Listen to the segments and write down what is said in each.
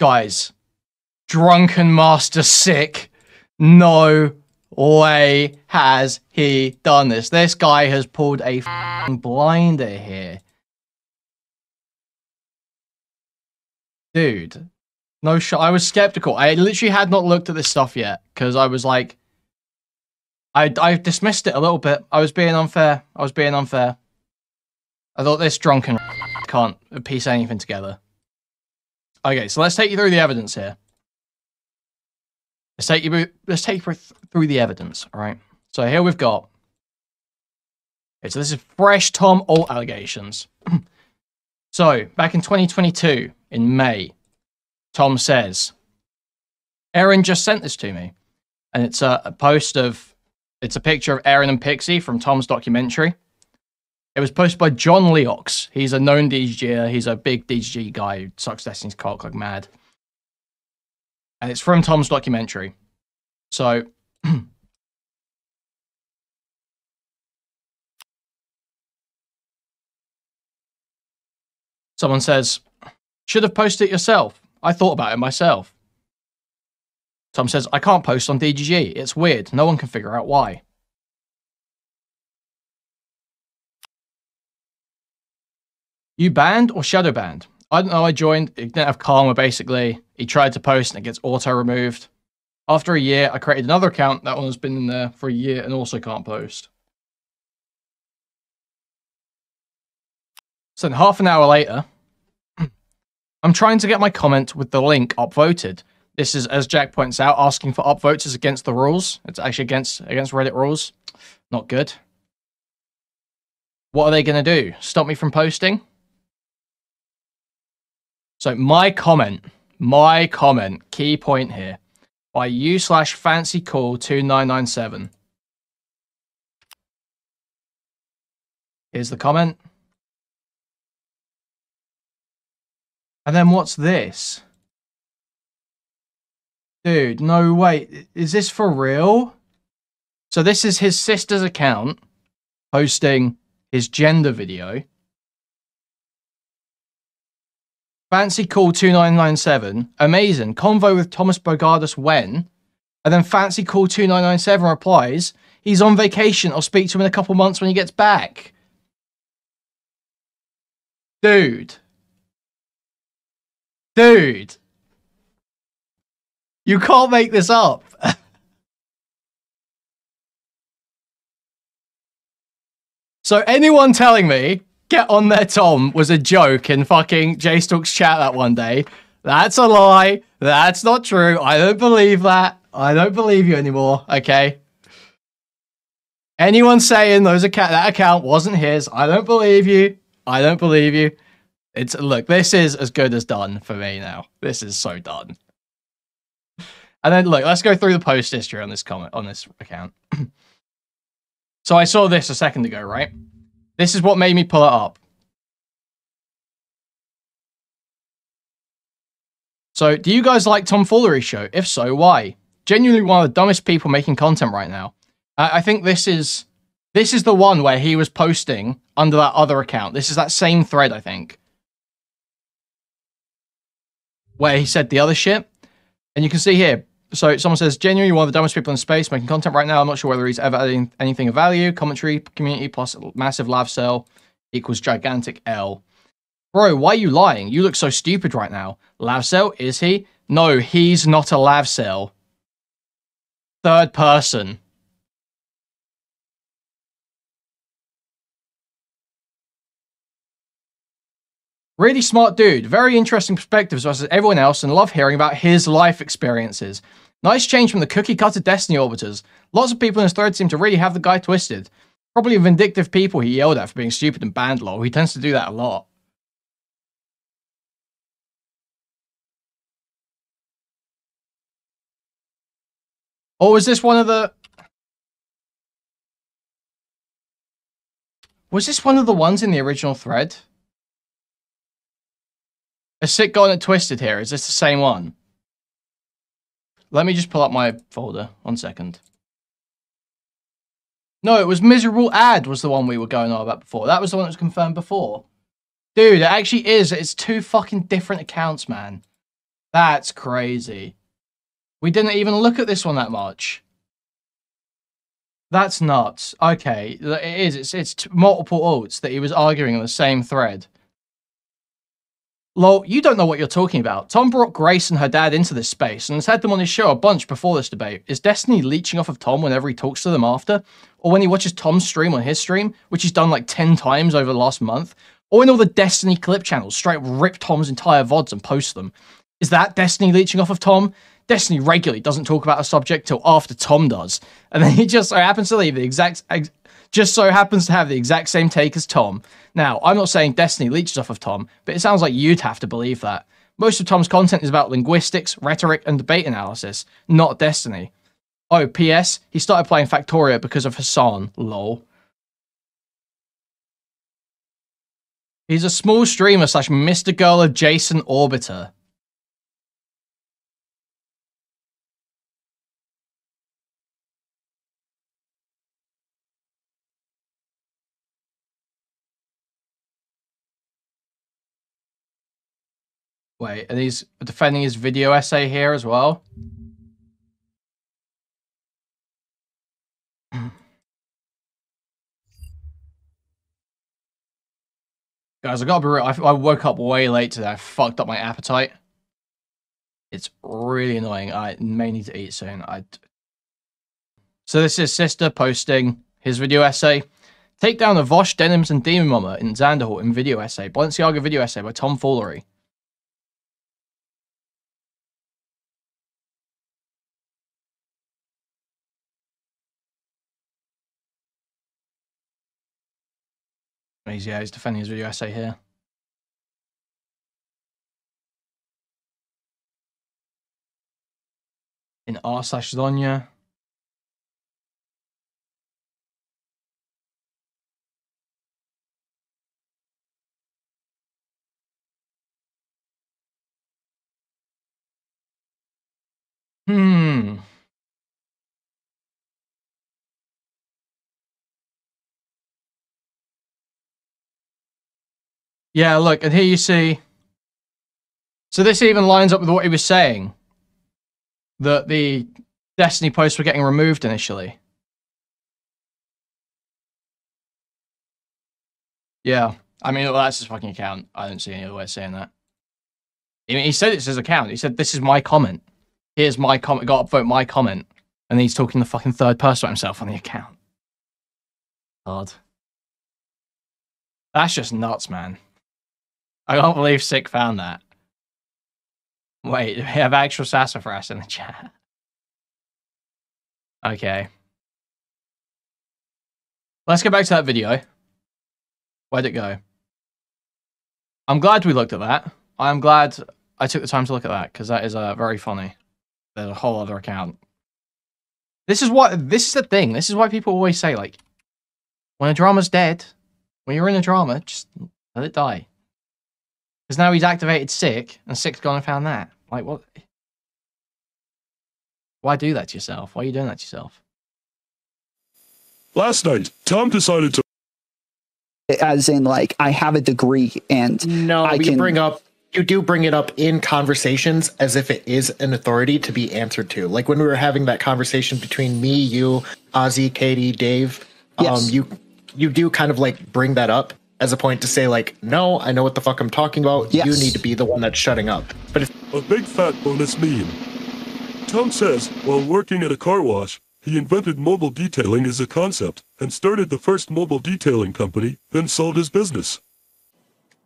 Guys, Drunken Master Sick. No way has he done this. This guy has pulled a f***ing blinder here. Dude. No shot. I was skeptical. I literally had not looked at this stuff yet. Because I was like... I dismissed it a little bit. I was being unfair. I thought this drunken can't piece anything together. Okay, so let's take you through the evidence here. Let's take you through the evidence, all right? So here we've got... Okay, so this is fresh Tom alt allegations. So, back in 2022, in May, Tom says, Aaron just sent this to me. And it's a post of... It's a picture of Aaron and Pixie from Tom's documentary. It was posted by John Leox. He's a known DJer. He's a big DJG guy who sucks Destiny's cock like mad. And it's from Tom's documentary. So, someone says, should have posted it yourself. I thought about it myself. Tom says, I can't post on DGG. It's weird. No one can figure out why. You banned or shadow banned? I don't know, I joined. It didn't have karma, basically. He tried to post and it gets auto-removed. After a year, I created another account. That one has been in there for a year and also can't post. So then half an hour later, I'm trying to get my comment with the link upvoted. This is, as Jack points out, asking for upvotes is against the rules. It's actually against Reddit rules. Not good. What are they going to do? Stop me from posting? So my comment, key point here, by u/fancycool2997. Here's the comment. And then what's this? Dude, no way. Is this for real? So this is his sister's account posting his gender video. Fancy Call 2997. Amazing. Convo with Thomas Bogardus when? And then Fancy Call 2997 replies, he's on vacation. I'll speak to him in a couple months when he gets back. Dude. Dude. You can't make this up. So anyone telling me get on there Tom was a joke in fucking J-Stalk's chat that one day, that's a lie. That's not true. I don't believe that. I don't believe you anymore, okay? Anyone saying that account wasn't his, I don't believe you. I don't believe you. Look, this is as good as done for me now. This is so done. And then look, let's go through the post history on this account. So I saw this a second ago, right? This is what made me pull it up. So, do you guys like Tom Foolery show? If so, why? Genuinely one of the dumbest people making content right now. I think this is the one where he was posting under that other account. This is that same thread, I think, where he said the other shit. And you can see here. So someone says, genuinely one of the dumbest people in space making content right now. I'm not sure whether he's ever adding anything of value. Commentary, community plus massive lav cell equals gigantic L. Bro, why are you lying? You look so stupid right now. Lav cell, is he? No, he's not a lav cell. Third person. Really smart dude. Very interesting perspectives versus everyone else and love hearing about his life experiences. Nice change from the cookie-cutter Destiny orbiters. Lots of people in his thread seem to really have the guy twisted. Probably vindictive people he yelled at for being stupid and banned lol. He tends to do that a lot. Or was this one of the... Was this one of the ones in the original thread? A sick got it twisted here. Is this the same one? Let me just pull up my folder. 1 second. No, it was Miserable Ad was the one we were going on about before. That was the one that was confirmed before. Dude, it actually is. It's two fucking different accounts, man. That's crazy. We didn't even look at this one that much. That's nuts. Okay, it is. It's multiple ults that he was arguing on the same thread. Lol, you don't know what you're talking about. Tom brought Grace and her dad into this space and has had them on his show a bunch before this debate. Is Destiny leeching off of Tom whenever he talks to them after? Or when he watches Tom's stream on his stream, which he's done like 10 times over the last month? Or in all the Destiny clip channels, straight up rip Tom's entire VODs and post them? Is that Destiny leeching off of Tom? Destiny regularly doesn't talk about a subject till after Tom does. And then he just so happens to leave the exact... just so happens to have the exact same take as Tom. Now, I'm not saying Destiny leeches off of Tom, but it sounds like you'd have to believe that. Most of Tom's content is about linguistics, rhetoric, and debate analysis, not Destiny. Oh, P.S. He started playing Factorio because of Hassan, lol. He's a small streamer / Mr. Girl adjacent orbiter. Wait, and he's defending his video essay here as well? Guys, I gotta be real, I woke up way late today. I fucked up my appetite. It's really annoying. I may need to eat soon. So this is Sister posting his video essay. Take down the Vosh, Denims, and Demon Mama in Zanderhalt in video essay. Balenciaga video essay by Tom Foolery. He's defending his video essay here. In r/Zonya. Yeah, look, and here you see... So this even lines up with what he was saying. That the Destiny posts were getting removed initially. Yeah. I mean, well, that's his fucking account. I don't see any other way of saying that. I mean, he said it's his account. He said, this is my comment. Here's my comment. Got to upvote my comment. And he's talking the fucking third person about himself on the account. God. That's just nuts, man. I can't believe Sick found that. Wait, we have actual sassafras in the chat. Okay. Let's get back to that video. Where'd it go? I'm glad we looked at that. I'm glad I took the time to look at that, because that is very funny. There's a whole other account. This is the thing. This is why people always say, like, when a drama's dead, when you're in a drama, just let it die. Because now he's activated Sick, and Sick's gone and found that. Like, what? Why do that to yourself? Why are you doing that to yourself? Last night, Tom decided to... As in, like, I have a degree, and no, you do bring it up in conversations as if it is an authority to be answered to. Like when we were having that conversation between me, you, Ozzy, Katie, Dave, yes. You do kind of like bring that up as a point to say, like, no, I know what the fuck I'm talking about. Yes. You need to be the one that's shutting up. But a big fat bonus meme. Tom says, while working at a car wash, he invented mobile detailing as a concept and started the first mobile detailing company, then sold his business.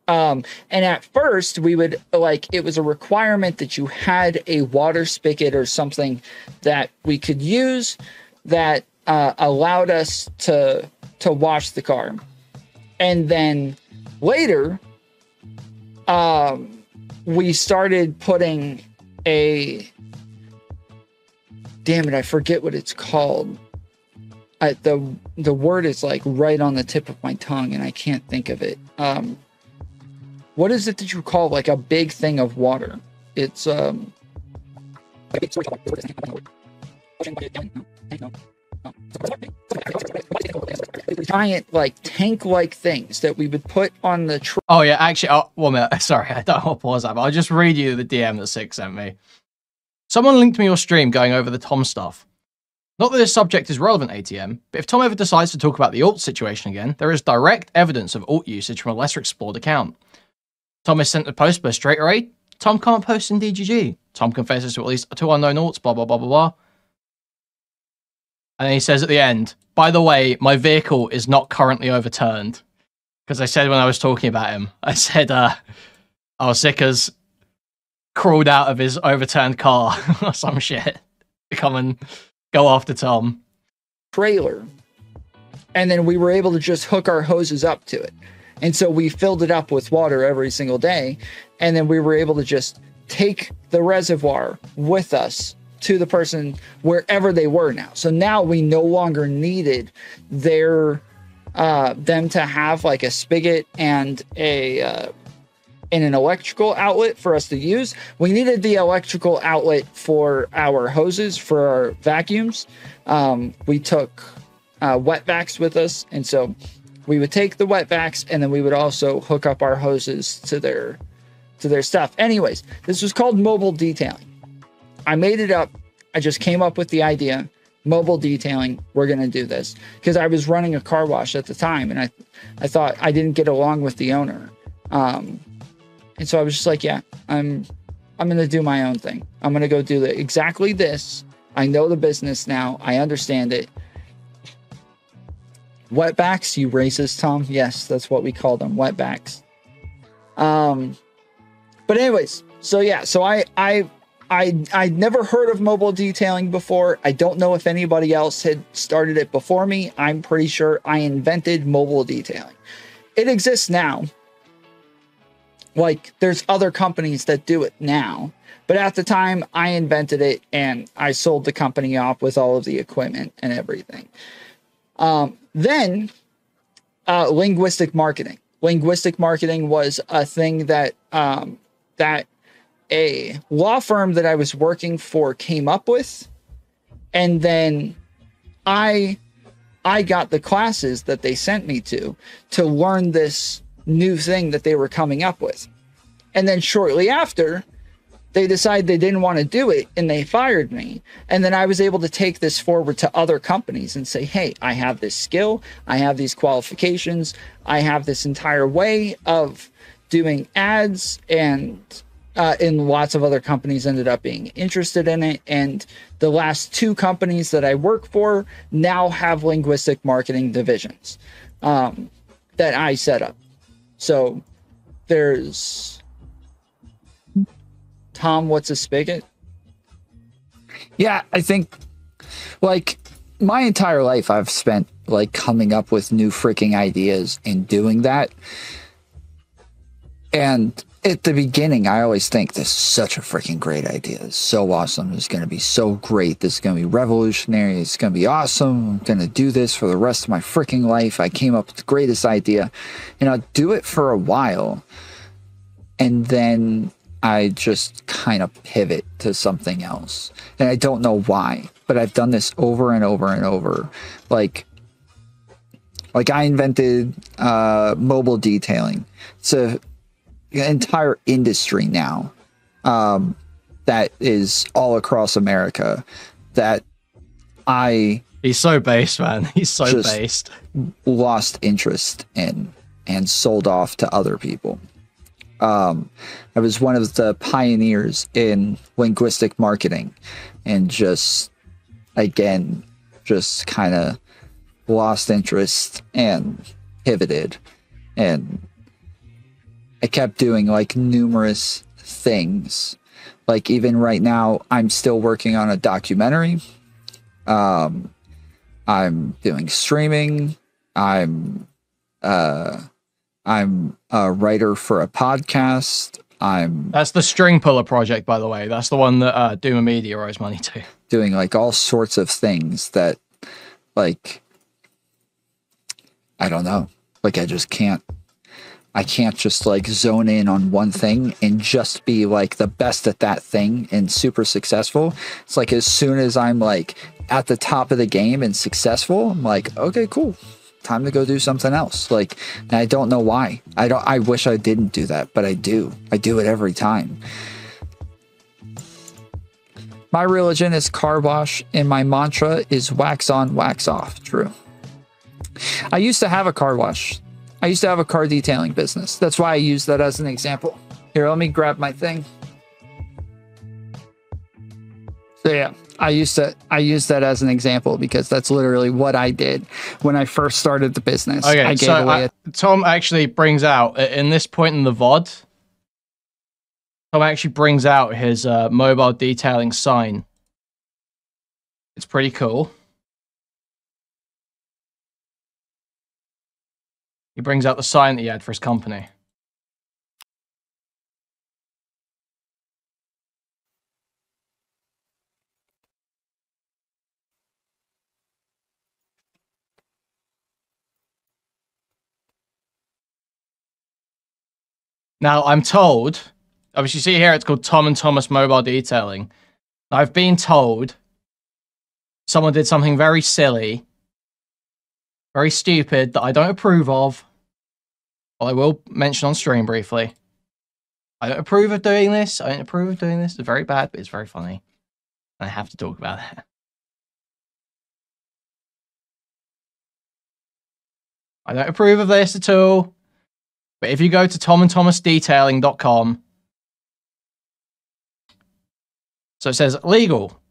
And at first we would it was a requirement that you had a water spigot or something that we could use that allowed us to wash the car. And then later, we started putting a, damn it, I forget what it's called. The word is like right on the tip of my tongue and I can't think of it. What is it that you call like a big thing of water? It's giant like tank-like things that we would put on the Oh yeah, actually, 1 minute. Sorry, I don't want to pause that, but I'll just read you the DM that Six sent me. Someone linked me your stream going over the Tom stuff. Not that this subject is relevant, ATM, but if Tom ever decides to talk about the alt situation again, there is direct evidence of alt usage from a lesser explored account. Tom is sent a post by straight array. Tom can't post in DGG. Tom confesses to at least 2 unknown alts, blah, blah, blah, blah, blah. And then he says at the end, by the way, my vehicle is not currently overturned. Because I said when I was talking about him, I said, Sicker's crawled out of his overturned car or some shit to come and go after Tom. Trailer. And then we were able to just hook our hoses up to it. And so we filled it up with water every single day. And then we were able to just take the reservoir with us to the person wherever they were now. So now we no longer needed them to have like a spigot and an electrical outlet for us to use. We needed the electrical outlet for our hoses, for our vacuums. We took wetbacks with us, and so we would take the wetbacks and then we would also hook up our hoses to their stuff. Anyways, this was called mobile detailing. I made it up. I just came up with the idea. Mobile detailing. We're going to do this because I was running a car wash at the time, and I thought I didn't get along with the owner. And so I was just like, yeah, I'm going to do my own thing. I'm going to go do exactly this. I know the business now. I understand it. Wetbacks, you racist, Tom? Yes, that's what we call them, wetbacks. But anyways, so yeah, so I'd never heard of mobile detailing before. I don't know if anybody else had started it before me. I'm pretty sure I invented mobile detailing. It exists now. Like, there's other companies that do it now. But at the time, I invented it, and I sold the company off with all of the equipment and everything. Then, linguistic marketing. Linguistic marketing was a thing that a law firm that I was working for came up with. And then I got the classes that they sent me to learn this new thing that they were coming up with. And then shortly after, they decided they didn't want to do it and they fired me. And then I was able to take this forward to other companies and say, hey, I have this skill, I have these qualifications, I have this entire way of doing ads, and lots of other companies ended up being interested in it. And the last 2 companies that I work for now have linguistic marketing divisions that I set up. So there's Tom, what's a spigot? Yeah, I think like my entire life I've spent like coming up with new freaking ideas and doing that. And at the beginning, I always think this is such a freaking great idea. It's so awesome. It's going to be so great. This is going to be revolutionary. It's going to be awesome. I'm going to do this for the rest of my freaking life. I came up with the greatest idea. And I'll do it for a while. And then I just kind of pivot to something else. And I don't know why, but I've done this over and over and over. Like I invented mobile detailing. It's an entire industry now that is all across America that He's so based, man. He's so just based. Lost interest in and sold off to other people. I was one of the pioneers in linguistic marketing, and just kind of lost interest and pivoted. And I kept doing like numerous things. Like even right now, I'm still working on a documentary. I'm doing streaming. I'm a writer for a podcast. That's the String Puller project, by the way. That's the one that Duma Media owes money to. Doing like all sorts of things that, like, I don't know. Like I can't just like zone in on one thing and just be like the best at that thing and super successful. It's like as soon as I'm like at the top of the game and successful, I'm like, okay, cool. time to go do something else. Like, and I don't know why. I wish I didn't do that, but I do. I do it every time. My religion is car wash, and my mantra is wax on, wax off. True. I used to have a car wash. I used to have a car detailing business. That's why I use that as an example. Here, let me grab my thing. So yeah, I use that as an example because that's literally what I did when I first started the business. Okay, I gave away Tom actually brings out, in this point in the VOD, Tom actually brings out his mobile detailing sign. It's pretty cool. He brings out the sign that he had for his company. Now, I'm told, obviously, you see here, it's called Tom and Thomas Mobile Detailing. I've been told someone did something very silly, very stupid, that I don't approve of. Well, I will mention on stream briefly. I don't approve of doing this. I don't approve of doing this. It's very bad, but it's very funny. I have to talk about it. I don't approve of this at all. But if you go to tomandthomasdetailing.com, so it says legal.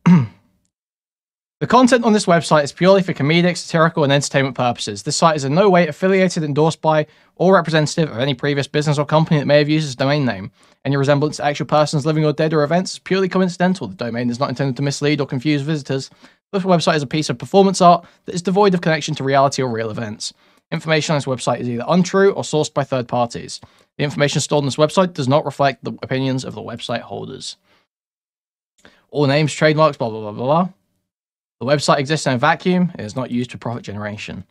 The content on this website is purely for comedic, satirical, and entertainment purposes. This site is in no way affiliated, endorsed by, or representative of any previous business or company that may have used its domain name. Any resemblance to actual persons, living or dead, or events is purely coincidental. The domain is not intended to mislead or confuse visitors. This website is a piece of performance art that is devoid of connection to reality or real events. Information on this website is either untrue or sourced by third parties. The information stored on this website does not reflect the opinions of the website holders. All names, trademarks, blah, blah, blah, blah, blah. The website exists in a vacuum. It is not used for profit generation.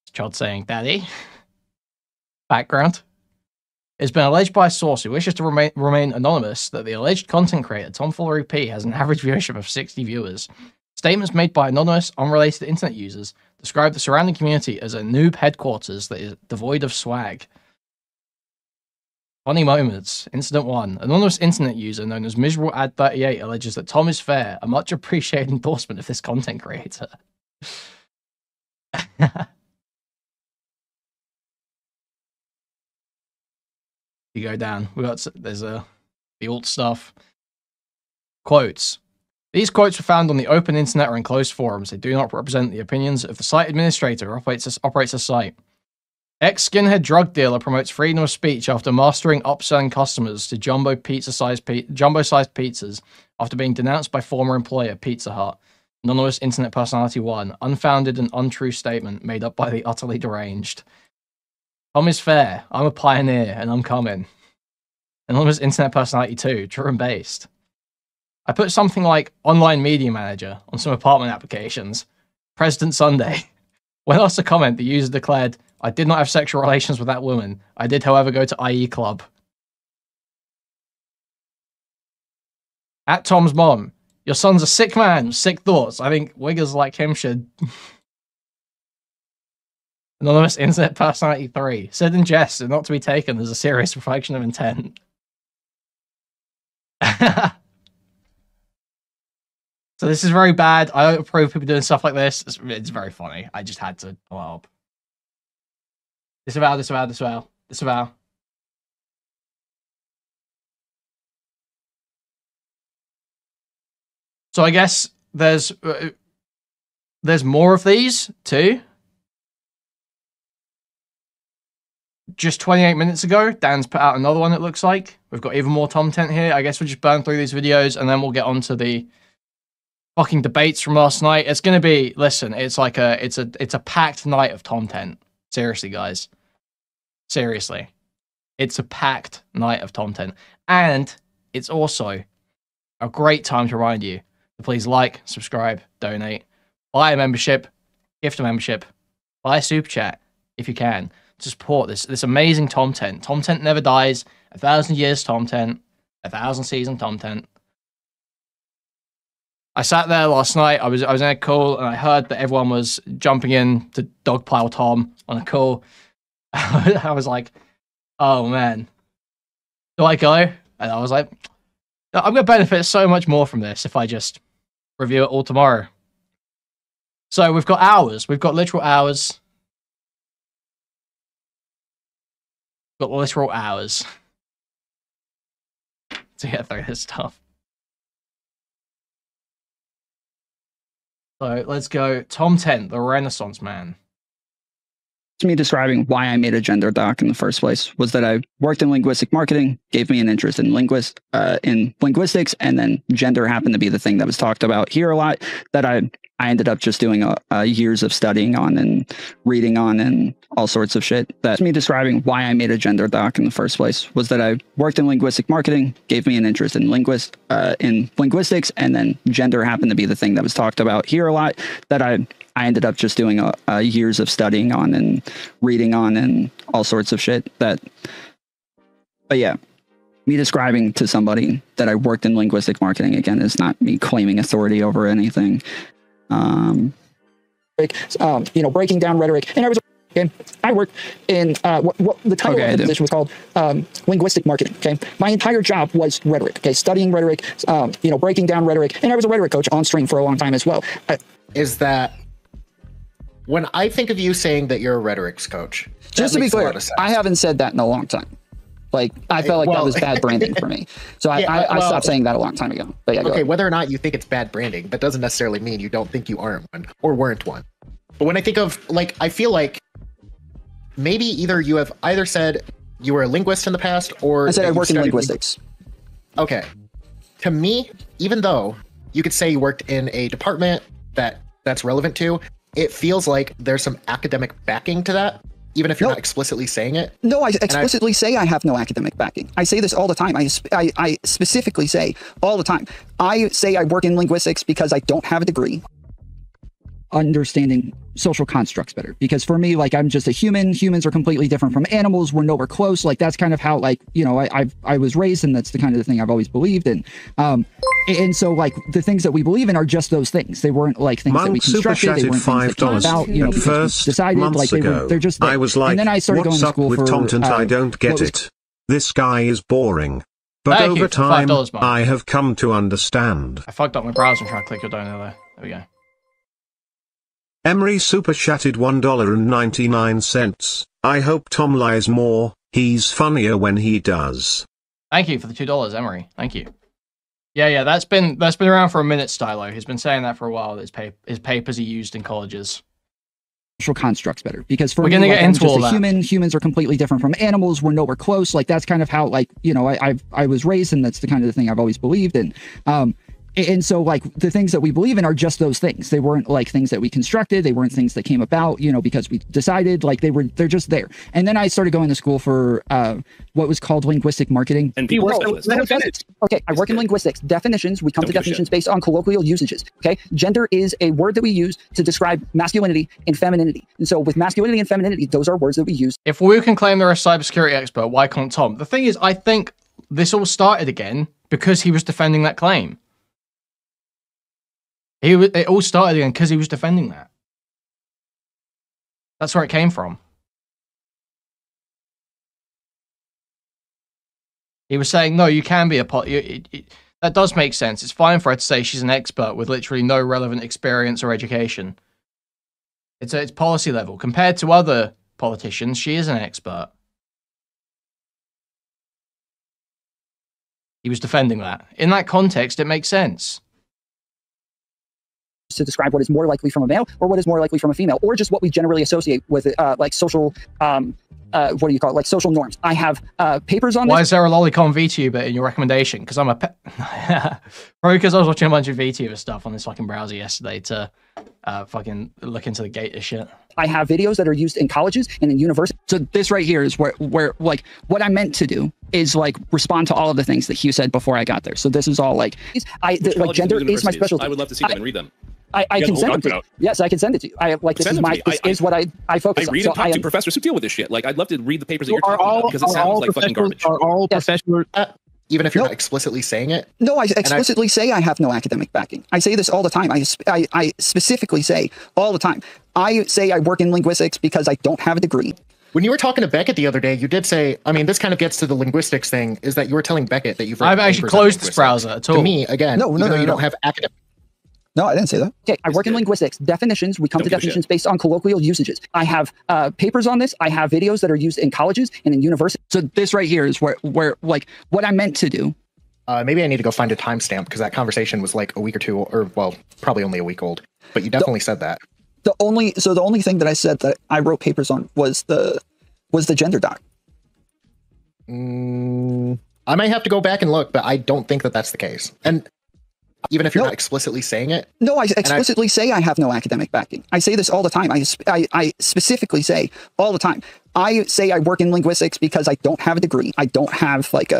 It's child saying, Daddy. Background. It's been alleged by a source who wishes to remain anonymous that the alleged content creator, Foolery P, has an average viewership of 60 viewers. Statements made by anonymous, unrelated internet users describe the surrounding community as a noob headquarters that is devoid of swag. Funny moments. Incident 1. Anonymous internet user known as Miserable Ad 38 alleges that Tom is fair, a much appreciated endorsement of this content creator. You go down. There's the alt stuff. Quotes. These quotes were found on the open internet or in closed forums. They do not represent the opinions of the site administrator who operates a site. Ex-skinhead drug dealer promotes freedom of speech after mastering upselling customers to jumbo-sized pizzas after being denounced by former employer Pizza Hut. Anonymous internet personality 1. Unfounded and untrue statement made up by the utterly deranged. Tom is fair. I'm a pioneer and I'm coming. Anonymous internet personality 2. True and based. I put something like online media manager on some apartment applications. President Sunday. When asked to comment, the user declared, I did not have sexual relations with that woman. I did, however, go to IE Club. At Tom's mom. Your son's a sick man with sick thoughts. I think wiggers like him should. Anonymous internet personality 3. Said in jest and not to be taken as a serious reflection of intent. So this is very bad. I don't approve of people doing stuff like this. It's very funny. I just had to pull up. Disavow. So I guess there's more of these too. Just 28 minutes ago, Dan's put out another one, it looks like. We've got even more Tomtent here. I guess we'll just burn through these videos and then we'll get on to the fucking debates from last night. It's gonna be, listen, it's like it's a packed night of Tomtent. Seriously, guys. Seriously. It's a packed night of Tomtent. And it's also a great time to remind you to please like, subscribe, donate, buy a membership, gift a membership, buy a super chat if you can to support this amazing Tomtent. Tomtent never dies. 1,000 years Tomtent. 1,000 season Tomtent. I sat there last night. I was in a call and I heard that everyone was jumping in to dogpile Tom on a call. I was like, oh man, do I go? And I was like, I'm going to benefit so much more from this if I just review it all tomorrow. So we've got hours. We've got literal hours. Got literal hours to get through this stuff. So let's go. Tomtent, the Renaissance Man. Me describing why I made a gender doc in the first place was that I worked in linguistic marketing, gave me an interest in linguistics, and then gender happened to be the thing that was talked about here a lot that I ended up just doing years of studying on and reading on and all sorts of shit. That's me describing why I made a gender doc in the first place was that I worked in linguistic marketing, gave me an interest in linguistics, and then gender happened to be the thing that was talked about here a lot that I ended up just doing years of studying on and reading on and all sorts of shit. But yeah, me describing to somebody that I worked in linguistic marketing, again, is not me claiming authority over anything. Breaking down rhetoric. And I worked in what the title of the position was called linguistic marketing. Okay, my entire job was rhetoric. Okay, studying rhetoric, breaking down rhetoric, and I was a rhetoric coach on stream for a long time as well. Is that when I think of you saying that you're a rhetorics coach? Just to be clear, I haven't said that in a long time. Like, I felt like that was bad branding for me. So I stopped saying that a long time ago. But yeah, okay, whether or not you think it's bad branding, that doesn't necessarily mean you don't think you aren't one or weren't one. But when I think of, like, I feel like maybe either you have either said you were a linguist in the past or... I said I worked in linguistics. Okay. To me, even though you could say you worked in a department that's relevant to, it feels like there's some academic backing to that. Even if you're not explicitly saying it? No, I explicitly say I have no academic backing. I say this all the time. I specifically say all the time. I say I work in linguistics because I don't have a degree. Understanding social constructs better. Because for me, like, I'm just a human. Humans are completely different from animals. We're nowhere close. Like, that's kind of how, like, I was raised, and that's the kind of the thing I've always believed in. And so, like, the things that we believe in are just those things. They weren't like things that we constructed. They weren't things that came about, first decided, like, they're just there. I was like, and then I started going to school with for Tomtent, I don't get it. This guy is boring. But over time, I have come to understand. I fucked up my browser trying to click your donor there. There we go. Emery super chatted $1.99. I hope Tom lies more. He's funnier when he does. Thank you for the $2, Emery. Thank you. Yeah, that's been around for a minute, Stylo. He's been saying that for a while. His papers he used in colleges. Social constructs better, because for we're gonna get into all that. Humans are completely different from animals. We're nowhere close. Like, that's kind of how, like, I was raised, and that's the kind of the thing I've always believed in. And so, like, the things that we believe in are just those things. They weren't like things that we constructed. They weren't things that came about, because we decided. Like, they're just there. And then I started going to school for what was called linguistic marketing. And people okay, I work in linguistics. Definitions, we come to definitions based on colloquial usages. Okay, gender is a word that we use to describe masculinity and femininity. And so with masculinity and femininity, those are words that we use. If we can claim they're a cybersecurity expert, why can't Tom? The thing is, I think this all started again because he was defending that claim. It all started again because he was defending that. That's where it came from. He was saying, no, you can be that does make sense. It's fine for her to say she's an expert with literally no relevant experience or education. It's policy level. Compared to other politicians, she is an expert. He was defending that. In that context, it makes sense. To describe what is more likely from a male or what is more likely from a female, or just what we generally associate with like social what do you call it, like social norms. I have papers on this. Why is there a lolicon VTuber in your recommendation? Because I'm probably because I was watching a bunch of VTuber stuff on this fucking browser yesterday to fucking look into the Gator shit. I have videos that are used in colleges and in universities. So this right here is where like what I meant to do is like respond to all of the things that Hugh said before I got there. So this is all like like gender is my specialty. I would love to see them and read them. I can send it to you. Yes, I can send it to you. This is what I focus on. I read and talk to professors who deal with this shit. Like, I'd love to read the papers that you're talking about because it sounds like fucking garbage. Are all professors? even if you're not explicitly saying it. No, I explicitly say I have no academic backing. I say this all the time. I specifically say all the time. I say I work in linguistics because I don't have a degree. When you were talking to Beckett the other day, you did say, I mean, this kind of gets to the linguistics thing, is that you were telling Beckett that you've I've actually closed this browser at all. To me, again, no, you don't have academic. No, I didn't say that. Okay, I work in linguistics. Definitions, we come to definitions based on colloquial usages. I have papers on this. I have videos that are used in colleges and in universities. So this right here is where like what I meant to do. Maybe I need to go find a timestamp because that conversation was like a week or two, or well, probably only a week old. But you definitely said that. The only thing that I said that I wrote papers on was the gender doc. I might have to go back and look, but I don't think that that's the case. And even if you're not explicitly saying it. No, I explicitly say I have no academic backing. I say this all the time. I specifically say all the time. I say I work in linguistics because I don't have a degree. I don't have like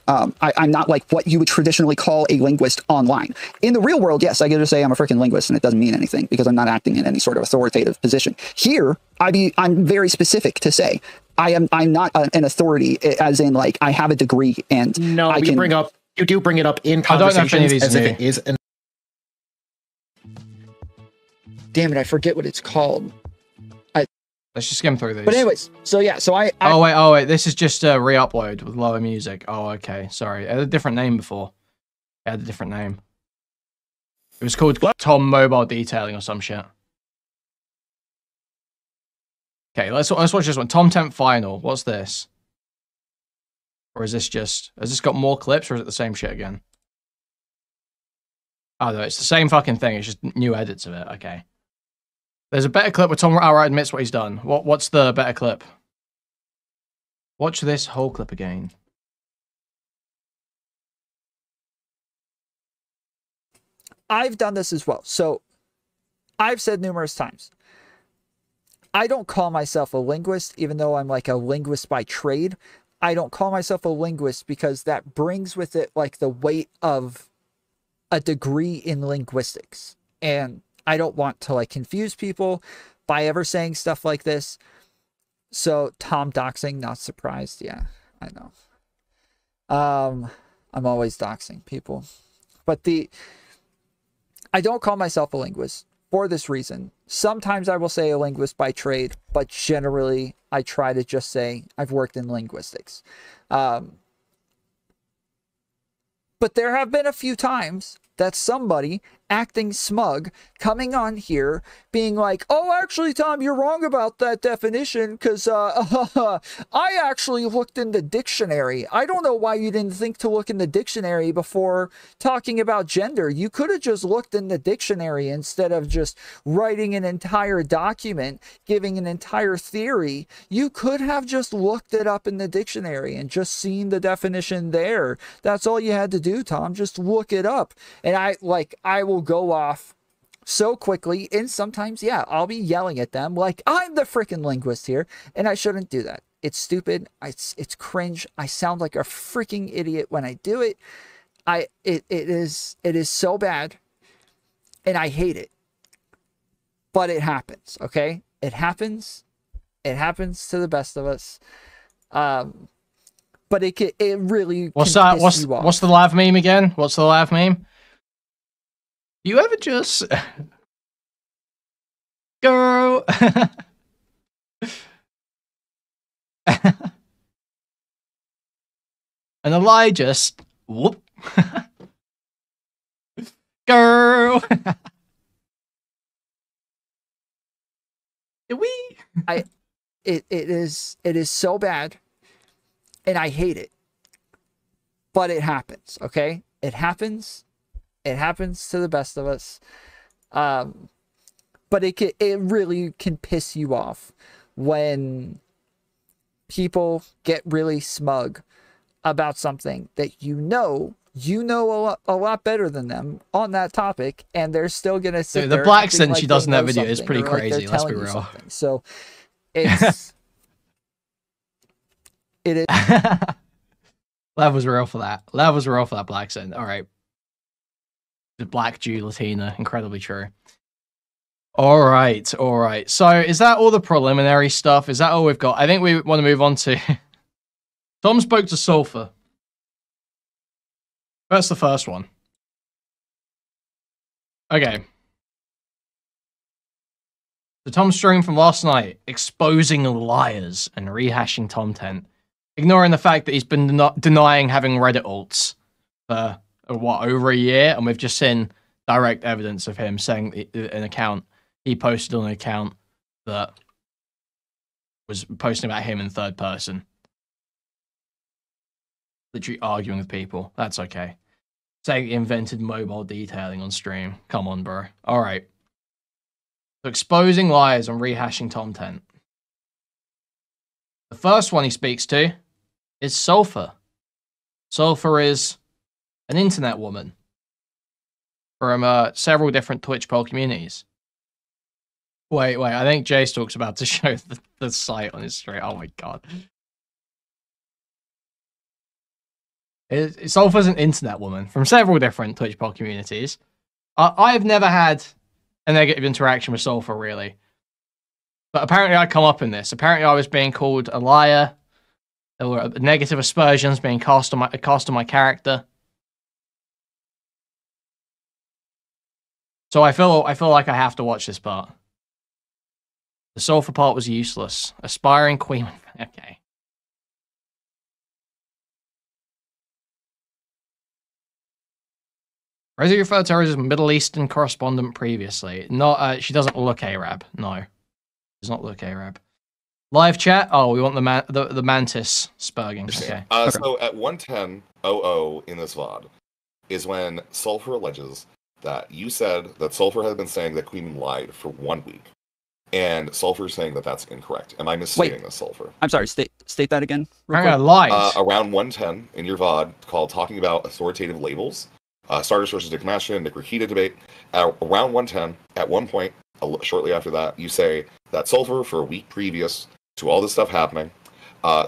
I'm not like what you would traditionally call a linguist online. In the real world, yes, I get to say I'm a freaking linguist and it doesn't mean anything because I'm not acting in any sort of authoritative position. Here, I'm very specific to say I'm not an authority as in like I have a degree and no, you do bring it up in conversations as if it is an... Damn it, I forget what it's called. Let's just skim through these. But anyways, so yeah, so I oh wait, this is just a re-upload with lower music. Oh, okay, sorry. It had a different name before. It had a different name. It was called Tom Mobile Detailing or some shit. Okay, let's watch this one. Tomtent Final. What's this? Or is this just... Has this got more clips or is it the same shit again? Oh, no, it's the same fucking thing. It's just new edits of it. Okay. There's a better clip where Tom outright admits what he's done. What's the better clip? Watch this whole clip again. I've done this as well. So I've said numerous times, I don't call myself a linguist, even though I'm like a linguist by trade. I don't call myself a linguist because that brings with it like the weight of a degree in linguistics. And I don't want to like confuse people by ever saying stuff like this. So Tom doxing, not surprised. Yeah, I know. I'm always doxing people. But I don't call myself a linguist for this reason. Sometimes I will say a linguist by trade, but generally I try to just say I've worked in linguistics. But there have been a few times that somebody acting smug coming on here being like, oh, actually, Tom, you're wrong about that definition because I actually looked in the dictionary. I don't know why you didn't think to look in the dictionary before talking about gender. You could have just looked in the dictionary instead of just writing an entire document, giving an entire theory. You could have just looked it up in the dictionary and just seen the definition there. That's all you had to do, Tom. Just look it up. And I will go off so quickly, and sometimes, yeah, I'll be yelling at them like I'm the freaking linguist here, and I shouldn't do that. It's stupid. It's cringe. I sound like a freaking idiot when I do it. It is so bad, and I hate it. But it happens, okay? It happens. It happens to the best of us. But it really what's that? What's the laugh meme again? What's the laugh meme? You ever just girl? And Elijah just whoop. Girl. Did we? It is so bad, and I hate it. But it happens, okay? It happens. It happens to the best of us. But it really can piss you off when people get really smug about something that you know a lot better than them on that topic, and they're still gonna sit there. The black accent she does in that video is pretty crazy. Let's be real. So it's it is. That was real for that. That was real for that black accent. All right. The black Jew Latina, incredibly true. All right. So is that all the preliminary stuff? Is that all we've got? I think we want to move on to... Tom spoke to Svlphur. That's the first one. Okay. The Tom stream from last night, exposing liars and rehashing Tomtent, ignoring the fact that he's been denying having Reddit alts for, over a year, and we've just seen direct evidence of him saying he posted on an account that was posting about him in third person. Literally arguing with people. That's okay. Saying he invented mobile detailing on stream. Come on, bro. All right. So exposing liars and rehashing Tomtent. The first one he speaks to is Svlphur. Svlphur is an internet woman from several different Twitch poll communities. Wait, I think Jace about to show the site on his stream. Oh my god. Svlphur's an internet woman from several different Twitch poll communities. I've never had a negative interaction with Svlphur, really. But apparently I come up in this. Apparently I was being called a liar. There were negative aspersions being cast on my character. So I feel like I have to watch this part. The Svlphur part was useless. Aspiring Kuihman. Okay. Rosie referred to her as a Middle Eastern correspondent previously. Not, she doesn't look Arab. No. Does not look Arab. Live chat? Oh, we want the mantis spurging. Okay. So at 1:10:00 in this VOD is when Svlphur alleges that you said that Svlphur had been saying that Kuihman lied for 1 week. And Svlphur is saying that that's incorrect. Am I misstating this, Svlphur? I'm sorry, state that again. I lied. Around 1:10 in your VOD called Talking About Authoritative Labels, Starter Sources Dicmatia, Nick Rikita debate. Around 1:10, at one point, shortly after that, you say that Svlphur, for a week previous to all this stuff happening,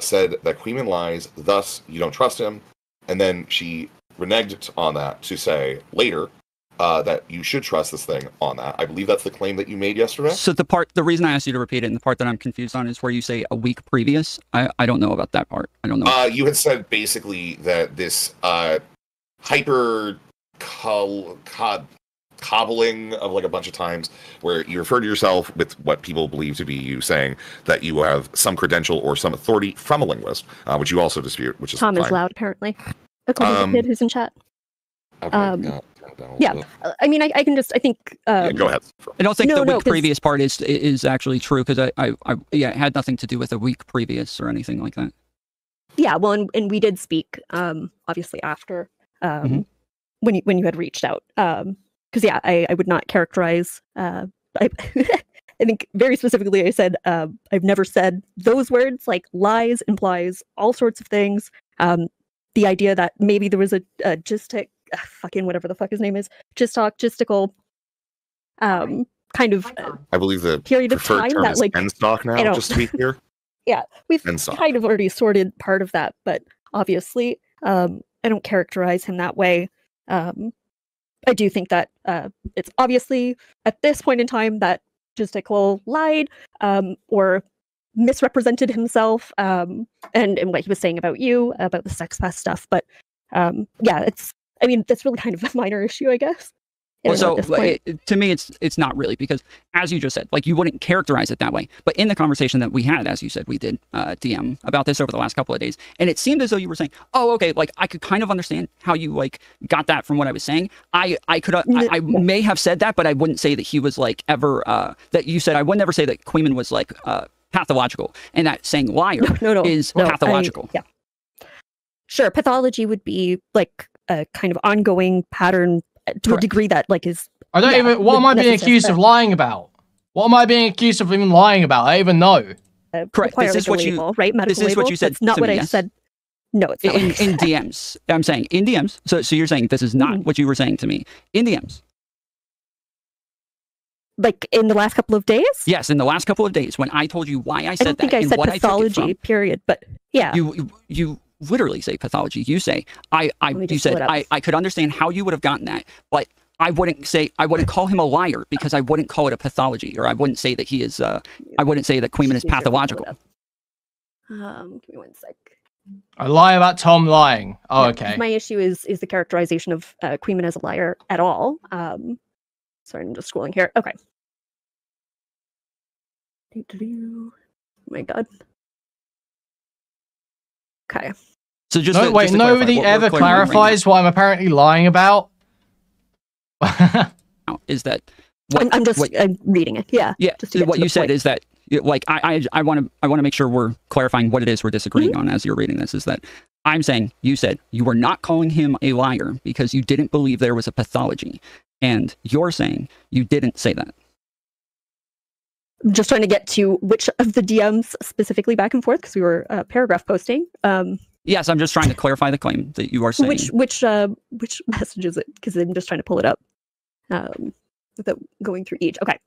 said that Kuihman lies, thus you don't trust him. And then she reneged on that to say later that you should trust this thing on that. I believe that's the claim that you made yesterday. So the reason I asked you to repeat it, and the part that I'm confused on, is where you say a week previous. I don't know about that part. I don't know. You had said basically that this hyper cobbling of like a bunch of times where you refer to yourself with what people believe to be you saying that you have some credential or some authority from a linguist, which you also dispute, which is Tom fine. Is loud, apparently, according to the kid who's in chat. Okay, yeah, I mean, I can just, I think... yeah, go ahead. I don't think the week previous part is actually true, because it had nothing to do with a week previous or anything like that. Yeah, well, and we did speak, obviously, after, when you had reached out. Because, yeah, I would not characterize... I think very specifically I said, I've never said those words, like lies, implies, all sorts of things. The idea that maybe there was a gistic, fucking whatever the fuck his name is, gistical, kind of I believe the period of time term that is like penstock now, just to be clear. Yeah, we've penstock. Kind of already sorted part of that, but obviously, I don't characterize him that way. I do think that it's obviously at this point in time that Gisticle lied or misrepresented himself and what he was saying about you, about the sex pest stuff. But yeah, I mean, that's really kind of a minor issue, I guess. Well, so to me, it's not really, because as you just said, like, you wouldn't characterize it that way. But in the conversation that we had, as you said, we did DM about this over the last couple of days, and it seemed as though you were saying, "Oh, okay, like I could kind of understand how you like got that from what I was saying. I may have said that, but I wouldn't say that he was like ever that you said. I would never say that Kuihman was like pathological, and that saying liar is pathological. Yeah, sure. Pathology would be like a kind of ongoing pattern. To a degree that like is I don't even what am I being accused of lying about? What am I being accused of even lying about? I don't even know. Correct. This is what you right? Medical this is what you said. That's not what I said. No, it's not in DMs. I'm saying in DMs. So you're saying this is not what you were saying to me in DMs. Like in the last couple of days? Yes, in the last couple of days when I told you why I said that. I don't think I said pathology. Period. But yeah, you literally say pathology. You say you said I could understand how you would have gotten that, but I wouldn't call him a liar because I wouldn't call it a pathology, or I wouldn't say that he is I wouldn't say that Kuihman is pathological. Give me one sec. I lie about Tom lying. Oh, okay. My issue is the characterization of Kuihman as a liar at all. Sorry, I'm just scrolling here. Okay. Oh my god. Okay. So just no, wait, nobody ever clarifies what I'm apparently lying about. Is that I'm reading it? Yeah. Yeah. What you said is that, like, I want to make sure we're clarifying what it is we're disagreeing on as you're reading this. Is that I'm saying you said you were not calling him a liar because you didn't believe there was a pathology, and you're saying you didn't say that. I'm just trying to get to which of the DMs specifically back and forth because we were paragraph posting. Yes, I'm just trying to clarify the claim that you are saying. Which message is it? Because I'm just trying to pull it up without going through each. Okay.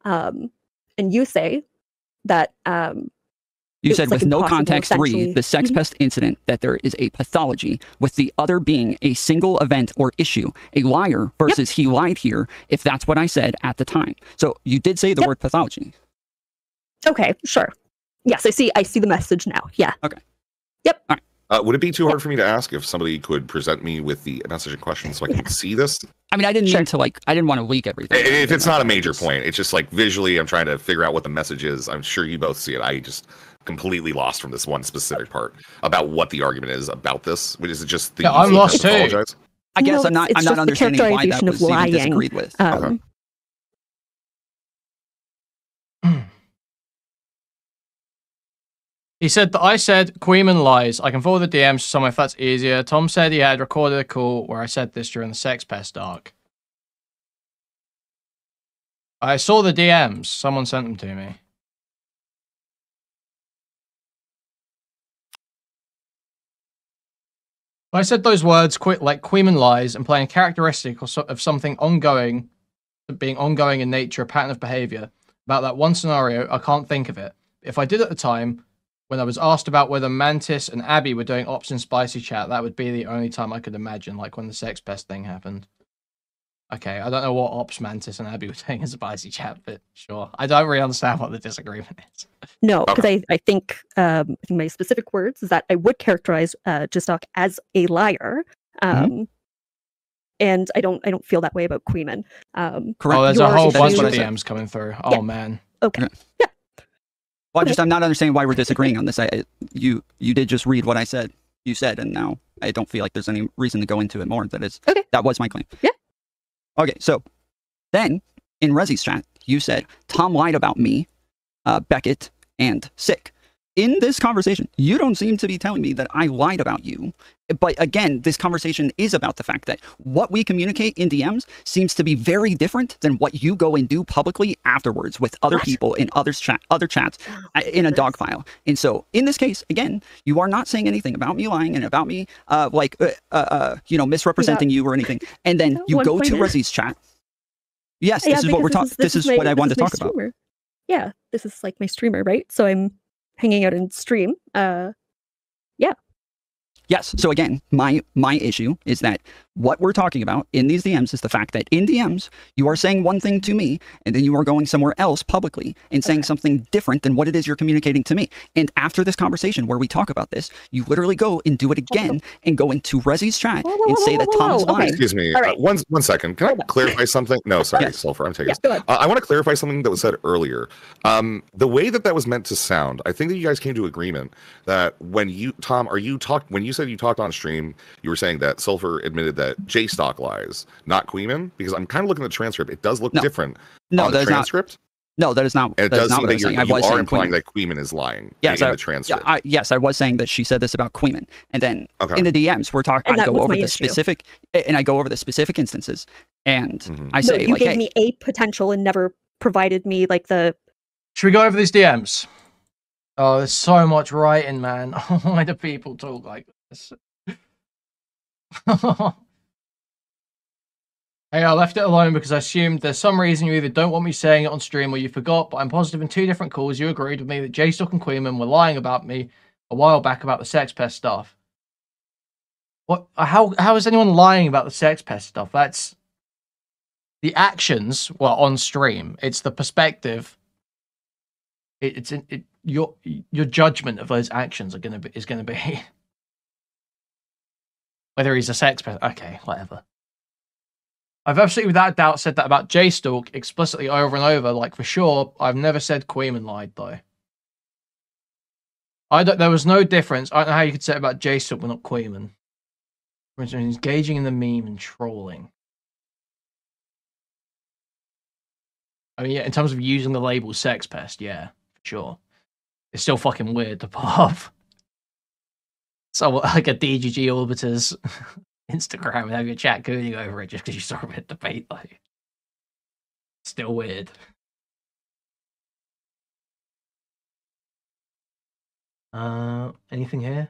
And you say that you said with no context 3, the sex pest incident, that there is a pathology, with the other being a single event or issue, a liar versus he lied here, if that's what I said at the time. So you did say the word pathology. Okay, sure. Yes, I see the message now. Yeah. Okay. Yep. All right. Would it be too hard for me to ask if somebody could present me with the message in question so I can see this? I mean, I didn't mean to, like, I didn't want to leak everything. If it's not a major point, it's just like visually I'm trying to figure out what the message is. I'm sure you both see it. I just completely lost from this one specific part about what the argument is about this. Which is it just the I'm lost too. I guess I'm not understanding why that was even disagreed with. Okay. He said that I said Kuihman lies. I can forward the DMs to someone if that's easier. Tom said he had recorded a call where I said this during the sex pest arc. I saw the DMs. Someone sent them to me. I said those words like Kuihman lies and playing a characteristic of something ongoing, being ongoing in nature, a pattern of behavior. About that one scenario, I can't think of it. If I did at the time, when I was asked about whether Mantis and Abby were doing ops in Spicy Chat, that would be the only time I could imagine, like when the sex pest thing happened. Okay, I don't know what ops Mantis and Abby were doing in Spicy Chat, but sure. I don't really understand what the disagreement is. No, because I think my specific words is that I would characterize Jistok as a liar. And I don't feel that way about Kuihman. Correct. Oh, there's a whole bunch of DMs coming through. Oh, man. Okay. Yeah. Well, I'm not understanding why we're disagreeing on this. You did just read what I said. You said, and now I don't feel like there's any reason to go into it more. That was my claim. Yeah. Okay, so then in Rezzy's chat, you said Tom lied about me, Beckett, and Sick. In this conversation, you don't seem to be telling me that I lied about you. But again, this conversation is about the fact that what we communicate in DMs seems to be very different than what you go and do publicly afterwards with other people in other chats in a dog file. And so in this case, again, you are not saying anything about me lying and about me misrepresenting you or anything. And then you go to Rezzy's chat. Yes, this is what we're talking. This is what I wanted to talk about. Yeah, this is like my streamer, right? So I'm hanging out in stream. Yeah. Yes. So again, my issue is that what we're talking about in these DMs is the fact that in DMs, you are saying one thing to me, and then you are going somewhere else publicly and saying something different than what it is you're communicating to me. And after this conversation where we talk about this, you literally go and do it again and go into Rezzy's chat and say that Tom's lying. Excuse me. Right. One second. Can I clarify something? No, sorry, Svlphur. I'm taking this. I want to clarify something that was said earlier. The way that was meant to sound, I think that you guys came to agreement that when you, Tom, when you said you talked on stream, you were saying that Svlphur admitted that J-Stock lies, not Kuihman, because I'm kind of looking at the transcript. It does look different on the transcript. No, that is not. And it does seem that you are implying that Kuihman is lying in the transcript. Yes, I was saying that she said this about Kuihman, and then in the DMs we're talking. I go over the specific, and I go over the specific instances, and I say, you gave me a potential and never provided me like the. Should we go over these DMs? Oh, there's so much writing, man. Why do people talk like this? Hey, I left it alone because I assumed there's some reason you either don't want me saying it on stream or you forgot, but I'm positive in 2 different calls you agreed with me that J-Stock and Kuihman were lying about me a while back about the sex pest stuff. What? How is anyone lying about the sex pest stuff? That's the actions were on stream. It's the perspective. your judgment of those actions is gonna be whether he's a sex person. Okay, whatever. I've absolutely without doubt said that about J-Stalk explicitly over and over, like for sure. I've never said Kuihman lied though. There was no difference. I don't know how you could say it about J-Stalk but not Kuihman. For instance, engaging in the meme and trolling. I mean, yeah, in terms of using the label sex pest, yeah, for sure. It's still fucking weird to pop off. So like a DGG Orbiter's Instagram and have your chat cooning over it just because you saw a bit debate though. Still weird. Anything here?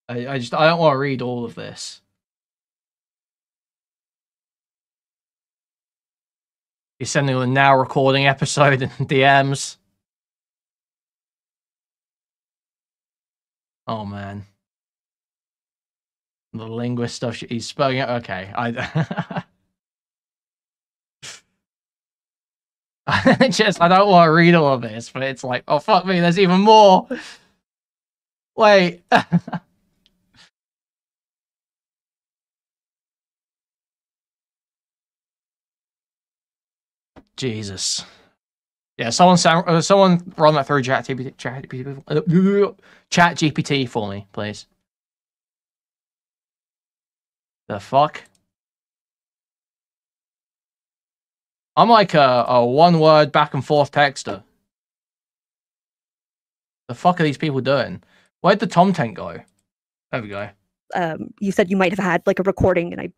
I don't want to read all of this. You're sending a now recording episode in DMs. Oh man. The linguist stuff he's spelling it. Okay. I don't want to read all of this, but it's like, oh fuck me, there's even more. Wait. Jesus. Yeah, someone run that through chat GPT for me, please. The fuck? I'm like a one-word back and forth texter. The fuck are these people doing? Where'd the Tomtent go? There we go. You said you might have had like a recording, and I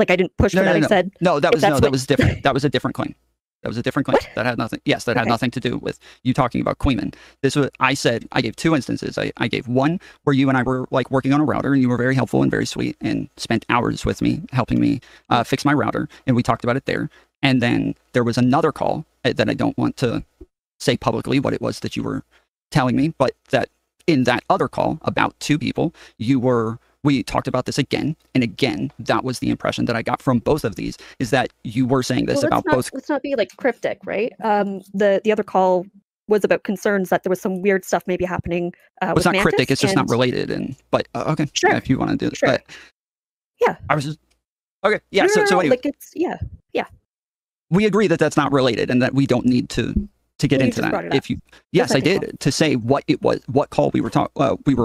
didn't push for that. I said that was different. That was a different claim. That was a different claim. What? That had nothing. Yes, that had nothing to do with you talking about Kuihman. This was. I said I gave two instances. I gave one where you and I were like working on a router, and you were very helpful and very sweet, and spent hours with me helping me fix my router, and we talked about it there. And then there was another call that I don't want to say publicly what it was that you were telling me, but that in that other call about two people, we talked about this again and again. That was the impression that I got from both of these, is that you were saying this about both. Let's not be like cryptic, right? The other call was about concerns that there was some weird stuff maybe happening. It's not Mantis, cryptic. It's just not related. But okay, sure. Yeah, if you want to do it, sure. But yeah, I was just okay. Yeah. No, so anyway, like it's yeah. We agree that that's not related, and that we don't need to get into that. If you, yes, I did call. To say what it was, what call we were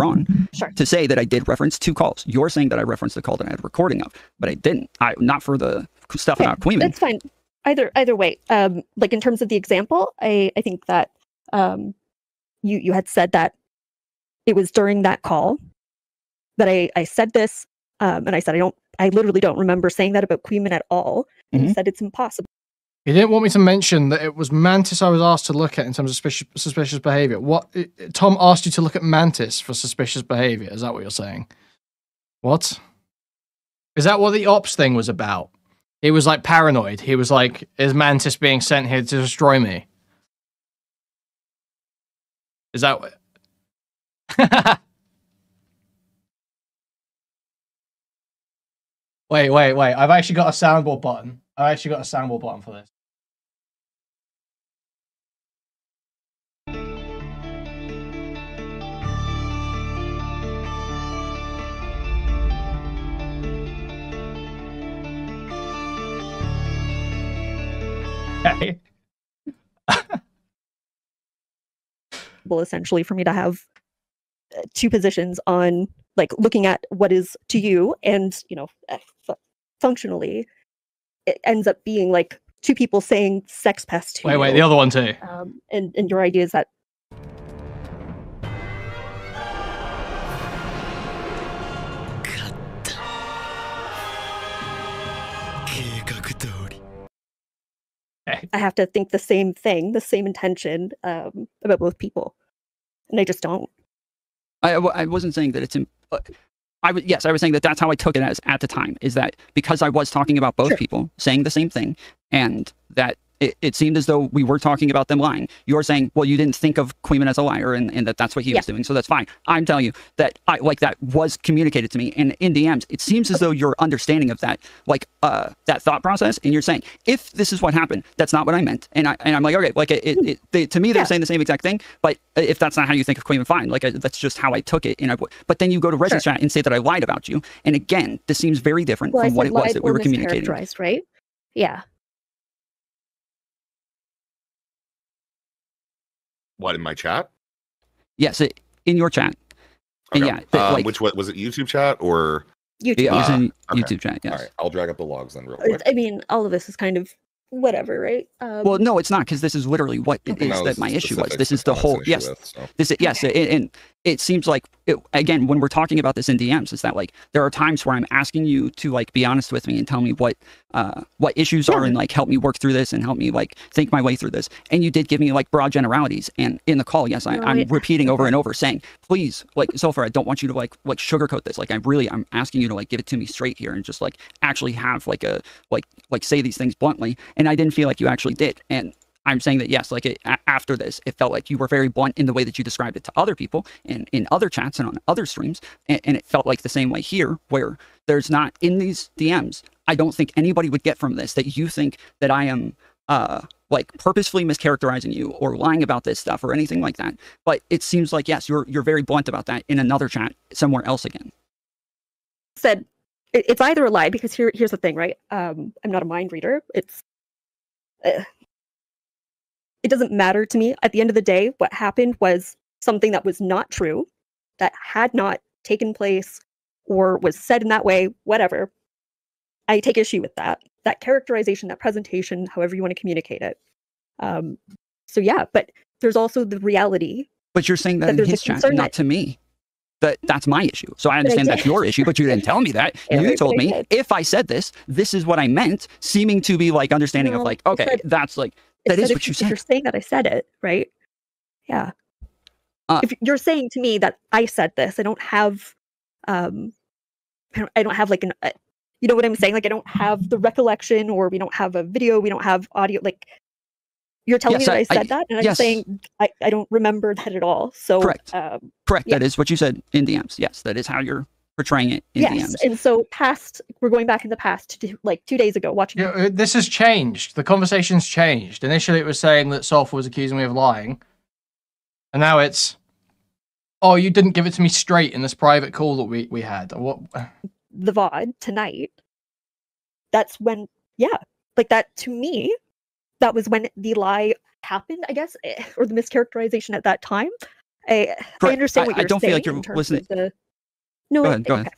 on. Sure. To say that I did reference two calls. You're saying that I referenced the call that I had a recording of, but I didn't. Not for the stuff about Kuihman. That's fine. Either way, like in terms of the example, I think that you had said that it was during that call that I said this, and I said I literally don't remember saying that about Kuihman at all. And you said it's impossible. He didn't want me to mention that it was Mantis I was asked to look at in terms of suspicious behavior. Tom asked you to look at Mantis for suspicious behavior. Is that what you're saying? What? Is that what the ops thing was about? He was like paranoid. He was like, is Mantis being sent here to destroy me? Is that what? Wait. I've actually got a soundboard button. For this. Okay. Well, essentially, for me to have two positions on, like, looking at what is to you and, functionally, it ends up being like two people saying sex pest to you. Wait, the other one too. And your idea is that I have to think the same thing, the same intention about both people, and I just don't. I wasn't saying that it's. I was saying that that's how I took it as at the time, is that because I was talking about both people saying the same thing, and that it seemed as though we were talking about them lying. You're saying, well, you didn't think of Kuihman as a liar, and that's what he was doing, so that's fine. I'm telling you that that was communicated to me, and in DMs, it seems as though your understanding of that, that thought process, and you're saying, if this is what happened, that's not what I meant, and I'm like, okay, like to me, they're saying the same exact thing, but if that's not how you think of Kuihman, fine, like that's just how I took it, but then you go to Resident Chat and say that I lied about you, and again, this seems very different from what it was that we were communicating. Right? Yeah. What, in my chat? Yes, in your chat. Okay. And yeah, which was it? YouTube chat or YouTube? Yeah, it was in YouTube chat. Yes. All right, I'll drag up the logs then real quick. I mean, all of this is kind of whatever, right? Well, no, it's not, because this is literally what it is that my issue was. This is the whole this is yes, and it seems like again, when we're talking about this in DMs, is that like there are times where I'm asking you to like be honest with me and tell me what issues are, and like help me work through this and help me like think my way through this, and you did give me like broad generalities, and in the call, yes, I'm repeating over and over saying, please, like Svlphur, I don't want you to like sugarcoat this, like I'm asking you to like give it to me straight here and just like actually have like a like say these things bluntly, and I didn't feel like you actually did. And I'm saying that yes, like after this, it felt like you were very blunt in the way that you described it to other people and in other chats and on other streams, and it felt like the same way here, where there's not in these DMs. I don't think anybody would get from this that you think that I am like purposefully mischaracterizing you or lying about this stuff or anything like that. But it seems like yes, you're very blunt about that in another chat somewhere else again. Said it's either a lie, because here's the thing, right? I'm not a mind reader. It doesn't matter to me. At the end of the day, what happened was something that was not true, that had not taken place or was said in that way, whatever. I take issue with that characterization, that presentation, however you want to communicate it. So yeah, but there's also the reality. But you're saying that in his chat, not to me. That's my issue. So I understand that's your issue, but you didn't tell me that. You told me if I said this is what I meant, seeming to be like understanding of like, okay, that's like, that is what you said. If you're saying that I said it, right? Yeah. If you're saying to me that I said this, I don't have, I don't have like you know what I'm saying? Like I don't have the recollection, or we don't have a video, we don't have audio. Like you're telling me that I said that, and I'm saying I don't remember that at all. So correct. Correct. Yeah. That is what you said in DMs. Yes, that is how you're portraying it in DMs. And so we're going back in the past to like 2 days ago watching. Yeah, this has changed. The conversation's changed. Initially, it was saying that Svlphur was accusing me of lying, and now it's, oh, you didn't give it to me straight in this private call that we had. What? The VOD tonight. That's when, like that to me. That was when the lie happened, I guess, or the mischaracterization at that time. I understand what you're saying. I don't feel like you're listening. No, go ahead.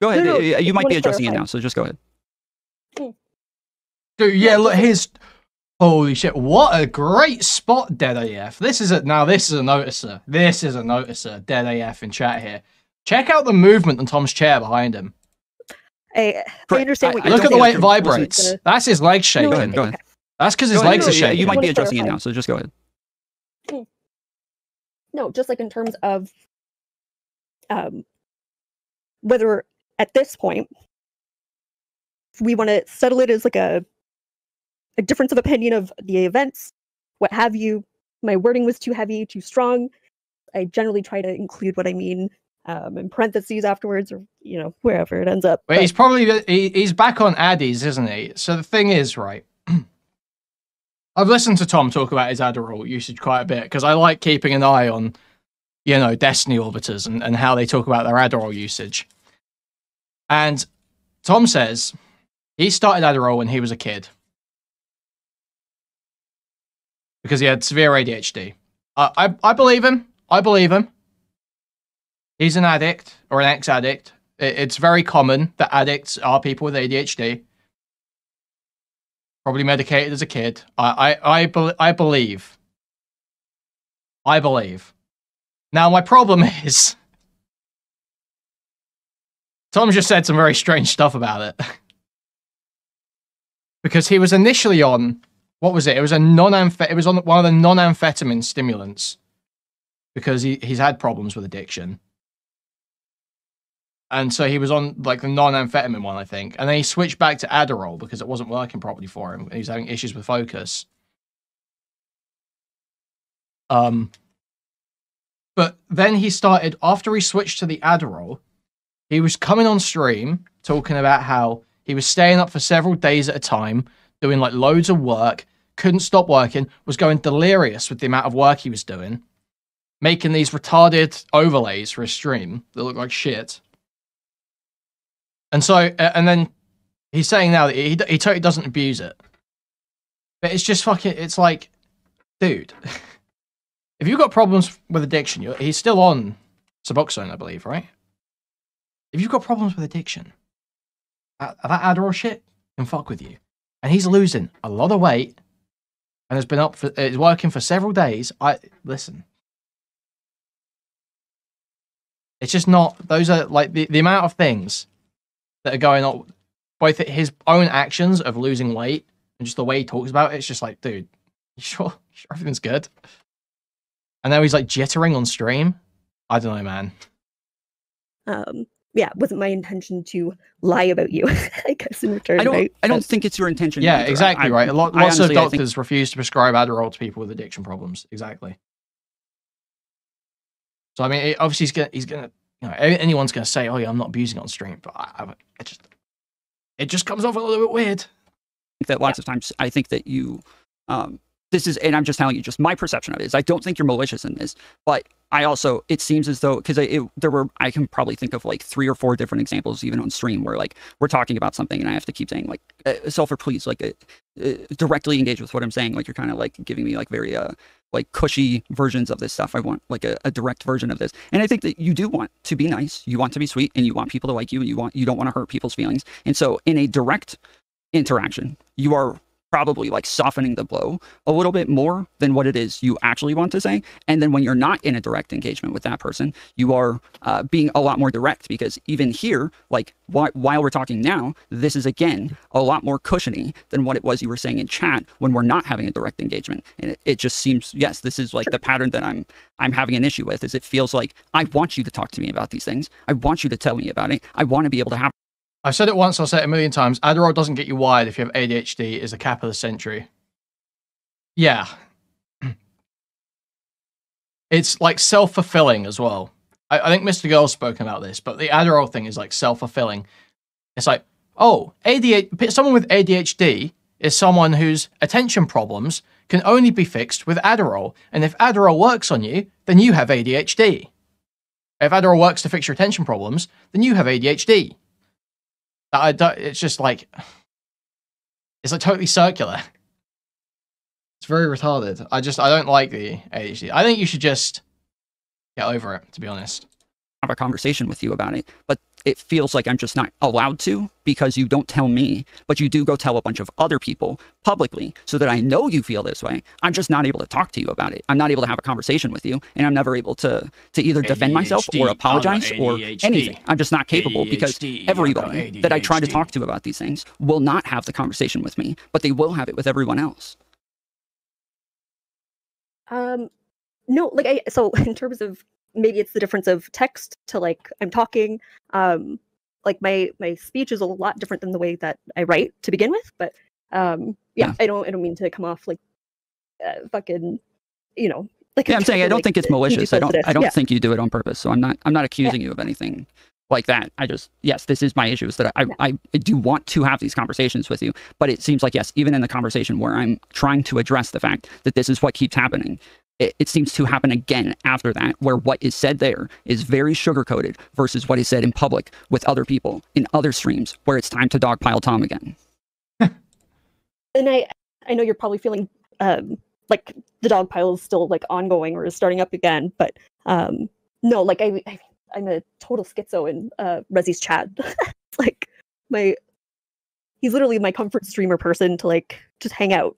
Go ahead. No, you might be addressing it now, so just go ahead. Dude, yeah, look, holy shit, what a great spot, Dead AF. This is a noticer. This is a noticer, Dead AF in chat here. Check out the movement on Tom's chair behind him. I understand what you're saying. Look at the way it vibrates. That's his legs shaking. Go ahead. That's because his legs are shaking. You might be addressing it now, so just go ahead. No, just like in terms of whether at this point we want to settle it as like a difference of opinion of the events, what have you. My wording was too heavy, too strong. I generally try to include what I mean in parentheses afterwards, or wherever it ends up. Wait, he's back on Addies, isn't he? So the thing is, right, I've listened to Tom talk about his Adderall usage quite a bit, because I like keeping an eye on, Destiny Orbiters and how they talk about their Adderall usage. And Tom says he started Adderall when he was a kid because he had severe ADHD. I believe him. I believe him. He's an addict or an ex-addict. It's very common that addicts are people with ADHD. Probably medicated as a kid. I believe. Now, my problem is, Tom just said some very strange stuff about it. Because he was initially on, what was it? It was on one of the non-amphetamine stimulants. Because he's had problems with addiction. And so he was on like the non-amphetamine one, I think. And then he switched back to Adderall because it wasn't working properly for him. He was having issues with focus. But then he started, after he switched to the Adderall, he was coming on stream talking about how he was staying up for several days at a time, doing like loads of work, couldn't stop working, was going delirious with the amount of work he was doing, making these retarded overlays for his stream that look like shit. And so, and then he's saying now that he totally doesn't abuse it. But it's just fucking, it's like, dude, if you've got problems with addiction, he's still on Suboxone, I believe, right? If you've got problems with addiction, that Adderall shit can fuck with you. And he's losing a lot of weight and has been it's working for several days. Listen. It's just not, those are like the amount of things that are going on, both his own actions of losing weight and just the way he talks about it. It's just like, dude, you sure everything's good? And now he's like jittering on stream. I don't know, man. Yeah, it wasn't my intention to lie about you, I guess, in return. I don't think it's your intention. Yeah, either. exactly right. Lots of doctors refuse to prescribe Adderall to people with addiction problems. Exactly. So I mean, obviously he's gonna, you know, anyone's gonna say, "Oh yeah, I'm not abusing it on stream," but it just comes off a little bit weird. That lots of times, I think that you, this is, and I'm just telling you, just my perception of it is, I don't think you're malicious in this, but I also, it seems as though, because I can probably think of like 3 or 4 different examples, even on stream, where like we're talking about something and I have to keep saying like, Svlphur, please, like directly engage with what I'm saying. Like you're kind of like giving me like very like cushy versions of this stuff. I want like a direct version of this. And I think that you do want to be nice, you want to be sweet, and you want people to like you, and you don't want to hurt people's feelings. And so in a direct interaction, you are probably like softening the blow a little bit more than what it is you actually want to say. And then when you're not in a direct engagement with that person, you are being a lot more direct, because even here, like while we're talking now, this is again a lot more cushiony than what it was you were saying in chat when we're not having a direct engagement. And it just seems, yes, this is like the pattern that I'm having an issue with, is it feels like I want you to talk to me about these things. I want you to tell me about it. I want to be able to have. I've said it once, I'll say it a million times. Adderall doesn't get you wired if you have ADHD is the cap of the century. Yeah. It's like self-fulfilling as well. I think Mr. Girl's spoken about this, but the Adderall thing is like self-fulfilling. It's like, oh, someone with ADHD is someone whose attention problems can only be fixed with Adderall. And if Adderall works on you, then you have ADHD. If Adderall works to fix your attention problems, then you have ADHD. It's just like, it's like totally circular. It's very retarded. I don't like the ADHD. I think you should just get over it, to be honest. Have a conversation with you about it, but it feels like I'm just not allowed to, because you don't tell me, but you do go tell a bunch of other people publicly, so that I know you feel this way. I'm just not able to talk to you about it. I'm not able to have a conversation with you, and I'm never able to either defend myself or apologize or anything. I'm just not capable, because everybody that I try to talk to about these things will not have the conversation with me, but they will have it with everyone else. No, like so in terms of, maybe it's the difference of text to like I'm talking. Like my speech is a lot different than the way that I write to begin with. But yeah, I don't mean to come off like fucking, you know. Like yeah, I'm saying I don't think it's malicious. I don't think you do it on purpose. So I'm not accusing you of anything like that. I just, yes, this is my issue, is that I do want to have these conversations with you, but it seems like, yes, even in the conversation where I'm trying to address the fact that this is what keeps happening, it seems to happen again after that, where what is said there is very sugar-coated versus what is said in public with other people in other streams where it's time to dogpile Tom again. And I know you're probably feeling like the dogpile is still like ongoing or is starting up again, but no, like I'm a total schizo in Rezzy's chat. It's like he's literally my comfort streamer person to like just hang out.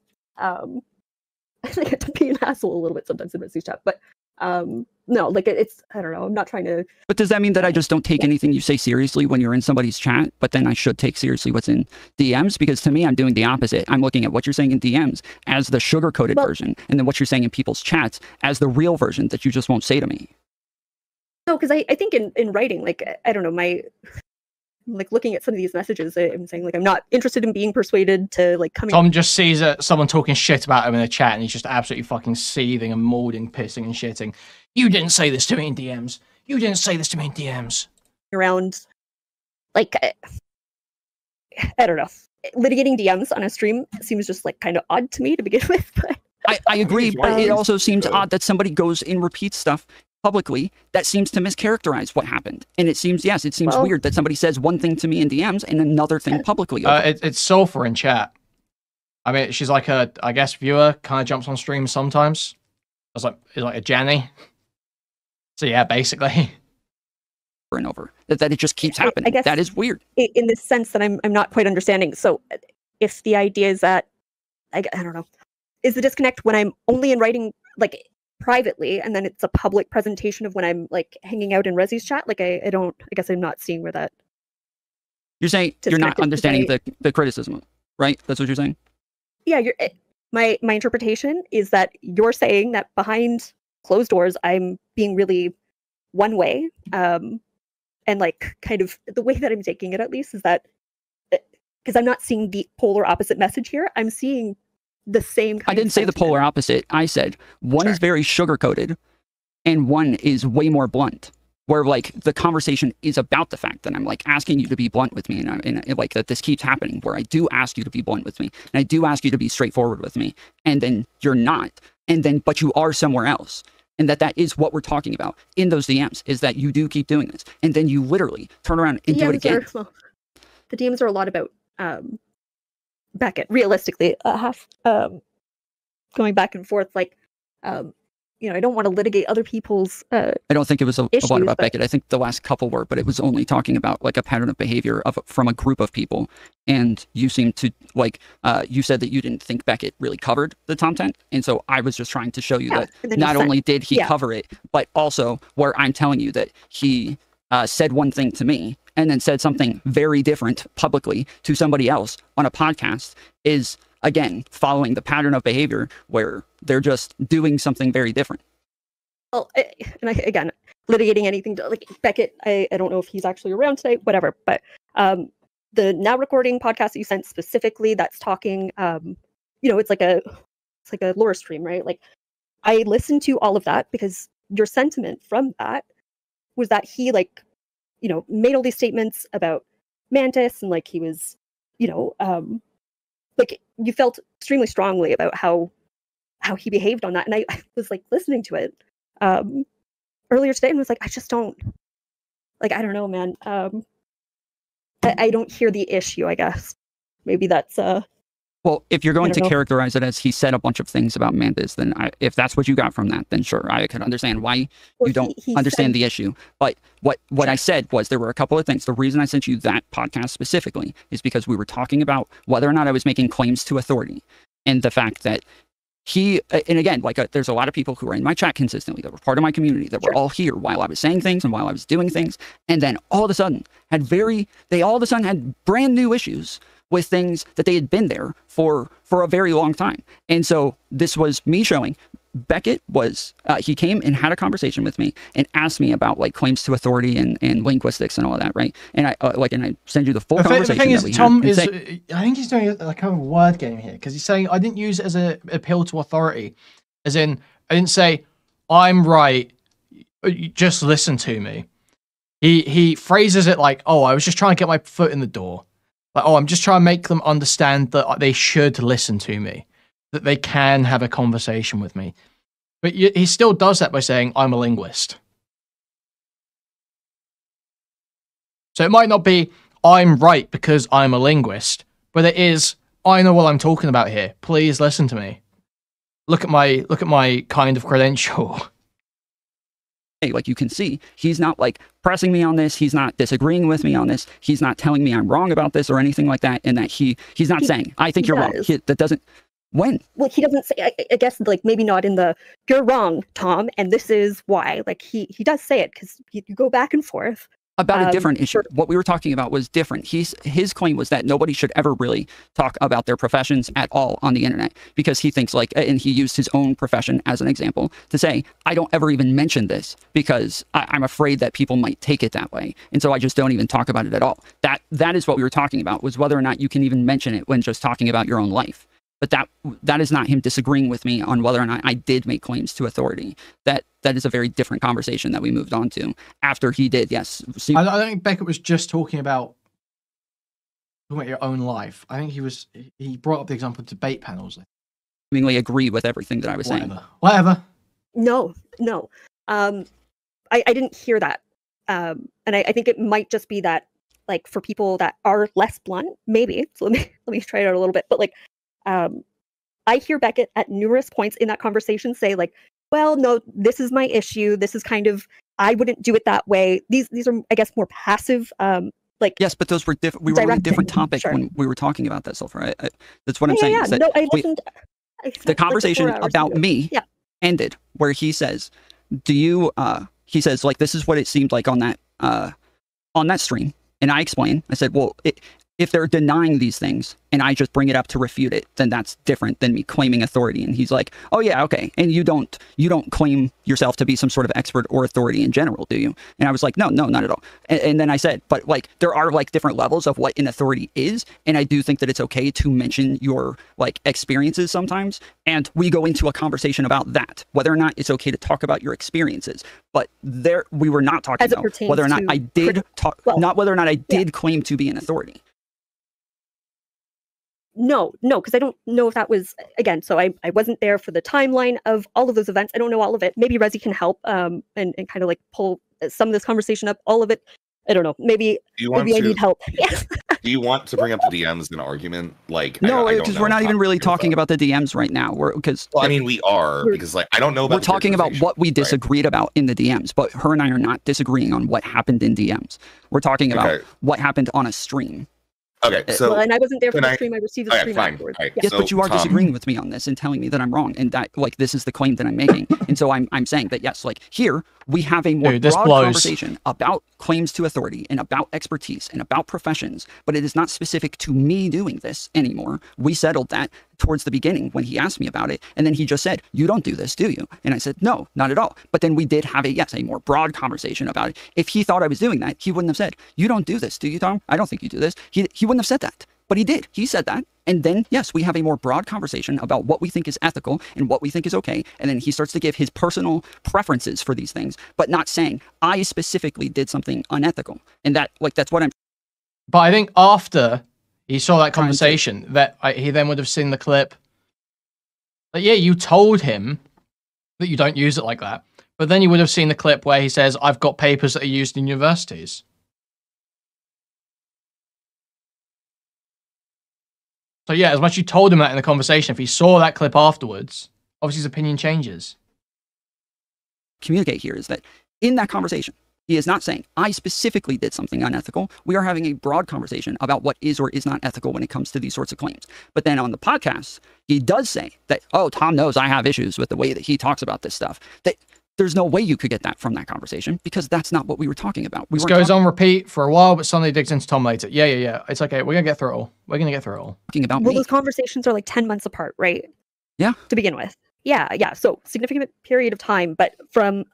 I get to be an asshole a little bit sometimes in Rezzy's chat, but no, like it's, I don't know, I'm not trying to. But does that mean that I just don't take anything you say seriously when you're in somebody's chat, but then I should take seriously what's in DMs? Because to me, I'm doing the opposite. I'm looking at what you're saying in DMs as the sugar-coated version, and then what you're saying in people's chats as the real version that you just won't say to me. No, because I think in writing, like, I don't know, like looking at some of these messages, I'm saying like I'm not interested in being persuaded to like coming. Tom just sees someone talking shit about him in a chat, and he's just absolutely fucking seething and molding, pissing and shitting. You didn't say this to me in DMs. You didn't say this to me in DMs. Around, like, I don't know, litigating DMs on a stream seems just like kind of odd to me to begin with. But I agree, but it also seems odd that somebody goes and repeats stuff publicly that seems to mischaracterize what happened. And it seems weird that somebody says one thing to me in DMs and another thing publicly. It's Svlphur in chat. I mean, she's like a, I guess, viewer, kind of jumps on stream sometimes. It's like a Jenny. So yeah, basically. Over and over. That it just keeps happening. I guess that is weird. In the sense that I'm not quite understanding. So if the idea is that, I don't know, is the disconnect when I'm only in writing, like, privately, and then it's a public presentation of when I'm like hanging out in Resi's chat? Like I guess I'm not seeing where that. You're saying you're not understanding the criticism, right? That's what you're saying? Yeah, my interpretation is that you're saying that behind closed doors I'm being really one way, and like kind of the way that I'm taking it, at least, is that because I'm not seeing the polar opposite message here, I'm seeing the same kind I didn't say the polar opposite. I said one is very sugar-coated and one is way more blunt, where like the conversation is about the fact that I'm like asking you to be blunt with me, and like that this keeps happening, where I do ask you to be blunt with me and I do ask you to be straightforward with me, and then you're not, and then but you are somewhere else. And that is what we're talking about in those DMs, is that you do keep doing this, and then you literally turn around and do it again. The DMs are a lot about Beckett, realistically, going back and forth, like, I don't want to litigate other people's I don't think it was a lot about Beckett. I think the last couple were, but it was only talking about like a pattern of behavior from a group of people. And you seemed to like, you said that you didn't think Beckett really covered the Tomtent. And so I was just trying to show you that not only did he cover it, but also where I'm telling you that he said one thing to me and then said something very different publicly to somebody else on a podcast is, again, following the pattern of behavior where they're just doing something very different. Well, again, litigating anything, like Beckett, I don't know if he's actually around today, whatever, but the now recording podcast that you sent specifically, that's talking, it's like a lore stream, right? Like, I listened to all of that because your sentiment from that was that he, like, made all these statements about Mantis, and like he was, like you felt extremely strongly about how he behaved on that. And I was like listening to it earlier today and was like, I just don't, like, I don't know, man. I don't hear the issue, I guess. Maybe that's well, if you're going to characterize it as he said a bunch of things about Mantis, then if that's what you got from that, then sure, I could understand why you don't understand the issue. But what I said was there were a couple of things. The reason I sent you that podcast specifically is because we were talking about whether or not I was making claims to authority, and the fact that and again, like there's a lot of people who are in my chat consistently that were part of my community that were all here while I was saying things and while I was doing things, and then all of a sudden had brand new issues with things that they had been there for a very long time. And so this was me showing Beckett was, he came and had a conversation with me and asked me about like claims to authority and linguistics and all of that, right? And I send you the full conversation. The thing is, Tom is, I think he's doing a kind of word game here, because he's saying, I didn't use it as an appeal to authority. As in, I didn't say, I'm right, just listen to me. He phrases it like, oh, I was just trying to get my foot in the door. Like, oh, I'm just trying to make them understand that they should listen to me, that they can have a conversation with me. But he still does that by saying, I'm a linguist. So it might not be, I'm right because I'm a linguist, but it is, I know what I'm talking about here. Please listen to me. Look at my kind of credential. Hey, like you can see, he's not like pressing me on this. He's not disagreeing with me on this. He's not telling me I'm wrong about this or anything like that. And that he's not saying, I think you're wrong. That doesn't, when? Well, he doesn't say, I guess, like maybe not in the, you're wrong, Tom, and this is why. Like he does say it, because you go back and forth. About a different issue. What we were talking about was different. His claim was that nobody should ever really talk about their professions at all on the internet, because he thinks like, and he used his own profession as an example to say, I don't ever even mention this because I'm afraid that people might take it that way. And so I just don't even talk about it at all. That is what we were talking about, was whether or not you can even mention it when just talking about your own life. But that is not him disagreeing with me on whether or not I did make claims to authority. That is a very different conversation that we moved on to after he did. Yes. I don't think Beckett was just talking about your own life. I think he brought up the example of debate panels. I seemingly agree with everything that I was saying. Whatever. No. I didn't hear that. And I think it might just be that, like, for people that are less blunt, maybe. So let me try it out a little bit. But like, I hear Beckett at numerous points in that conversation say like, well, no, this is my issue. This is kind of, I wouldn't do it that way. These are, I guess, more passive, like. Yes, but those were different. We were on a different topic when we were talking about that, Svlphur. That's what I'm saying. Yeah. Is that no, I listened. The conversation about me ended where he says, do you, he says, like, this is what it seemed like on that stream. And I explained, I said, well, if they're denying these things and I just bring it up to refute it, then that's different than me claiming authority. And he's like, oh yeah, okay. And you don't claim yourself to be some sort of expert or authority in general, do you? And I was like, no, not at all. And then I said, but like, there are like different levels of what an authority is. And I do think that it's okay to mention your like experiences sometimes. And we go into a conversation about that, whether or not it's okay to talk about your experiences. But there, we were not talking about whether or not I did talk, not whether or not I did claim to be an authority. No, because I don't know if that was, again, so I wasn't there for the timeline of all of those events. I don't know all of it. Maybe Rezi can help and kind of like pull some of this conversation up, all of it. I don't know. Maybe I need help. Yes. Do you want to bring up the DMs in argument? Like, no, because we're not even really talking about the DMs right now. I mean, we are, because like, I don't know about. We're talking about what we disagreed about in the DMs, but her and I are not disagreeing on what happened in DMs. We're talking about what happened on a stream. Okay, so and I wasn't there for the stream. I received the stream afterwards. Right. Yes, so, but you are disagreeing with me on this and telling me that I'm wrong, and that like this is the claim that I'm making. And so I'm saying that yes, like here we have a more broad conversation about claims to authority and about expertise and about professions, but it is not specific to me doing this anymore. We settled that towards the beginning when he asked me about it, and then he just said, "You don't do this, do you?" And I said, "No, not at all." But then we did have a more broad conversation about it. If he thought I was doing that, he wouldn't have said, "You don't do this, do you, Tom? I don't think you do this." He wouldn't have said that. But he did. He said that. And then, yes, we have a more broad conversation about what we think is ethical and what we think is okay. And then he starts to give his personal preferences for these things, but not saying, I specifically did something unethical. And that's what I'm... But I think after he saw that conversation, he then would have seen the clip. But yeah, you told him that you don't use it like that. But then you would have seen the clip where he says, I've got papers that are used in universities. So yeah, as much as you told him that in the conversation, if he saw that clip afterwards, obviously his opinion changes. Communicate here is that in that conversation, he is not saying, I specifically did something unethical. We are having a broad conversation about what is or is not ethical when it comes to these sorts of claims. But then on the podcast, he does say that, oh, Tom knows I have issues with the way that he talks about this stuff. That there's no way you could get that from that conversation because that's not what we were talking about. This goes on repeat for a while, but suddenly digs into Tom later. Yeah. It's okay. We're going to get through it all. Talking about those conversations are like 10 months apart, right? Yeah. To begin with. Yeah. So significant period of time. But from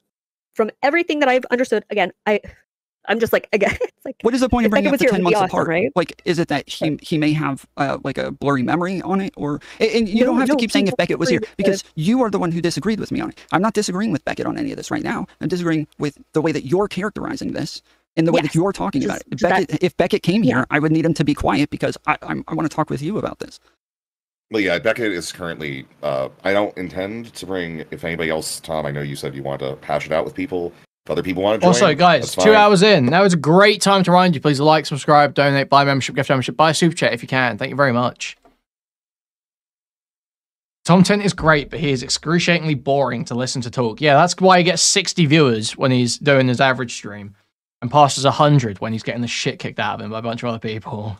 everything that I've understood, again, I'm just like, again, it's like, what is the point of bringing up the 10 months apart? Right? Like, is it that he may have like a blurry memory on it, or and you don't have to keep saying if Beckett was here because you are the one who disagreed with me on it. I'm not disagreeing with Beckett on any of this right now. I'm disagreeing with the way that you're characterizing this and the way that you're talking about it. If Beckett came here, I would need him to be quiet because I want to talk with you about this. Well, yeah, Beckett is currently. I don't intend to bring. If anybody else, Tom, I know you said you want to hash it out with people. If other people want to join, also, guys, 2 hours in. Now is a great time to remind you. Please like, subscribe, donate, buy membership, gift membership, buy a super chat if you can. Thank you very much. Tomtent is great, but he is excruciatingly boring to listen to talk. Yeah, that's why he gets 60 viewers when he's doing his average stream, and passes 100 when he's getting the shit kicked out of him by a bunch of other people.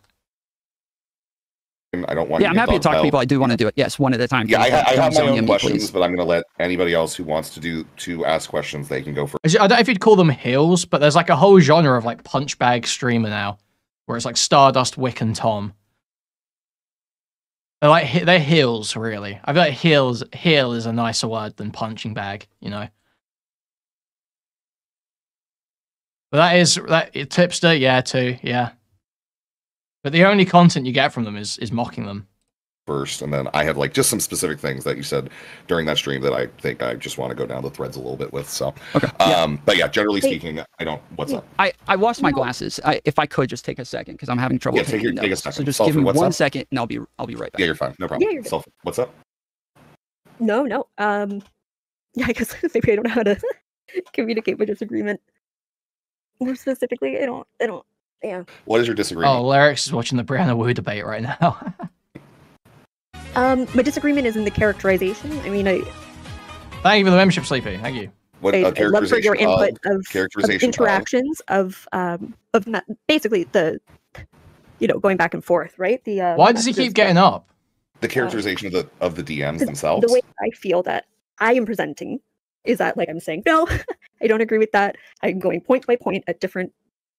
I don't want. Yeah, I'm happy to talk to people. I do want to do it. Yes, one at a time. Yeah, I have my own questions, please. but I'm going to let anybody else who wants to ask questions. They can go first. I don't know if you'd call them heels, but there's like a whole genre of like punch bag streamer now, where it's like Stardust, Wick, and Tom. They're heels, really. I feel like heel is a nicer word than punching bag, you know. But tipster, yeah, too, yeah. But the only content you get from them is mocking them. First, and then I have like just some specific things that you said during that stream that I think I just want to go down the threads a little bit with. So, okay. But yeah, generally speaking, I don't. What's up? I lost my glasses. If I could just take a second because I'm having trouble. Yeah, take a second. So just Svlphur, give me one up? second, and I'll be right back. Yeah, you're fine. No problem. Yeah, Svlphur, what's up? No. Yeah, I guess maybe I don't know how to communicate my disagreement. More specifically, I don't. Yeah. What is your disagreement? Oh, Larix is watching the Brianna Wu debate right now. My disagreement is in the characterization. I mean, Thank you for the membership, Sleepy. Thank you. What I'd love for your input of interactions of basically the, going back and forth, right? Why does he keep getting up? The characterization of the DMs themselves. The way I feel that I am presenting is that, like, I'm saying, no, I don't agree with that. I'm going point by point at different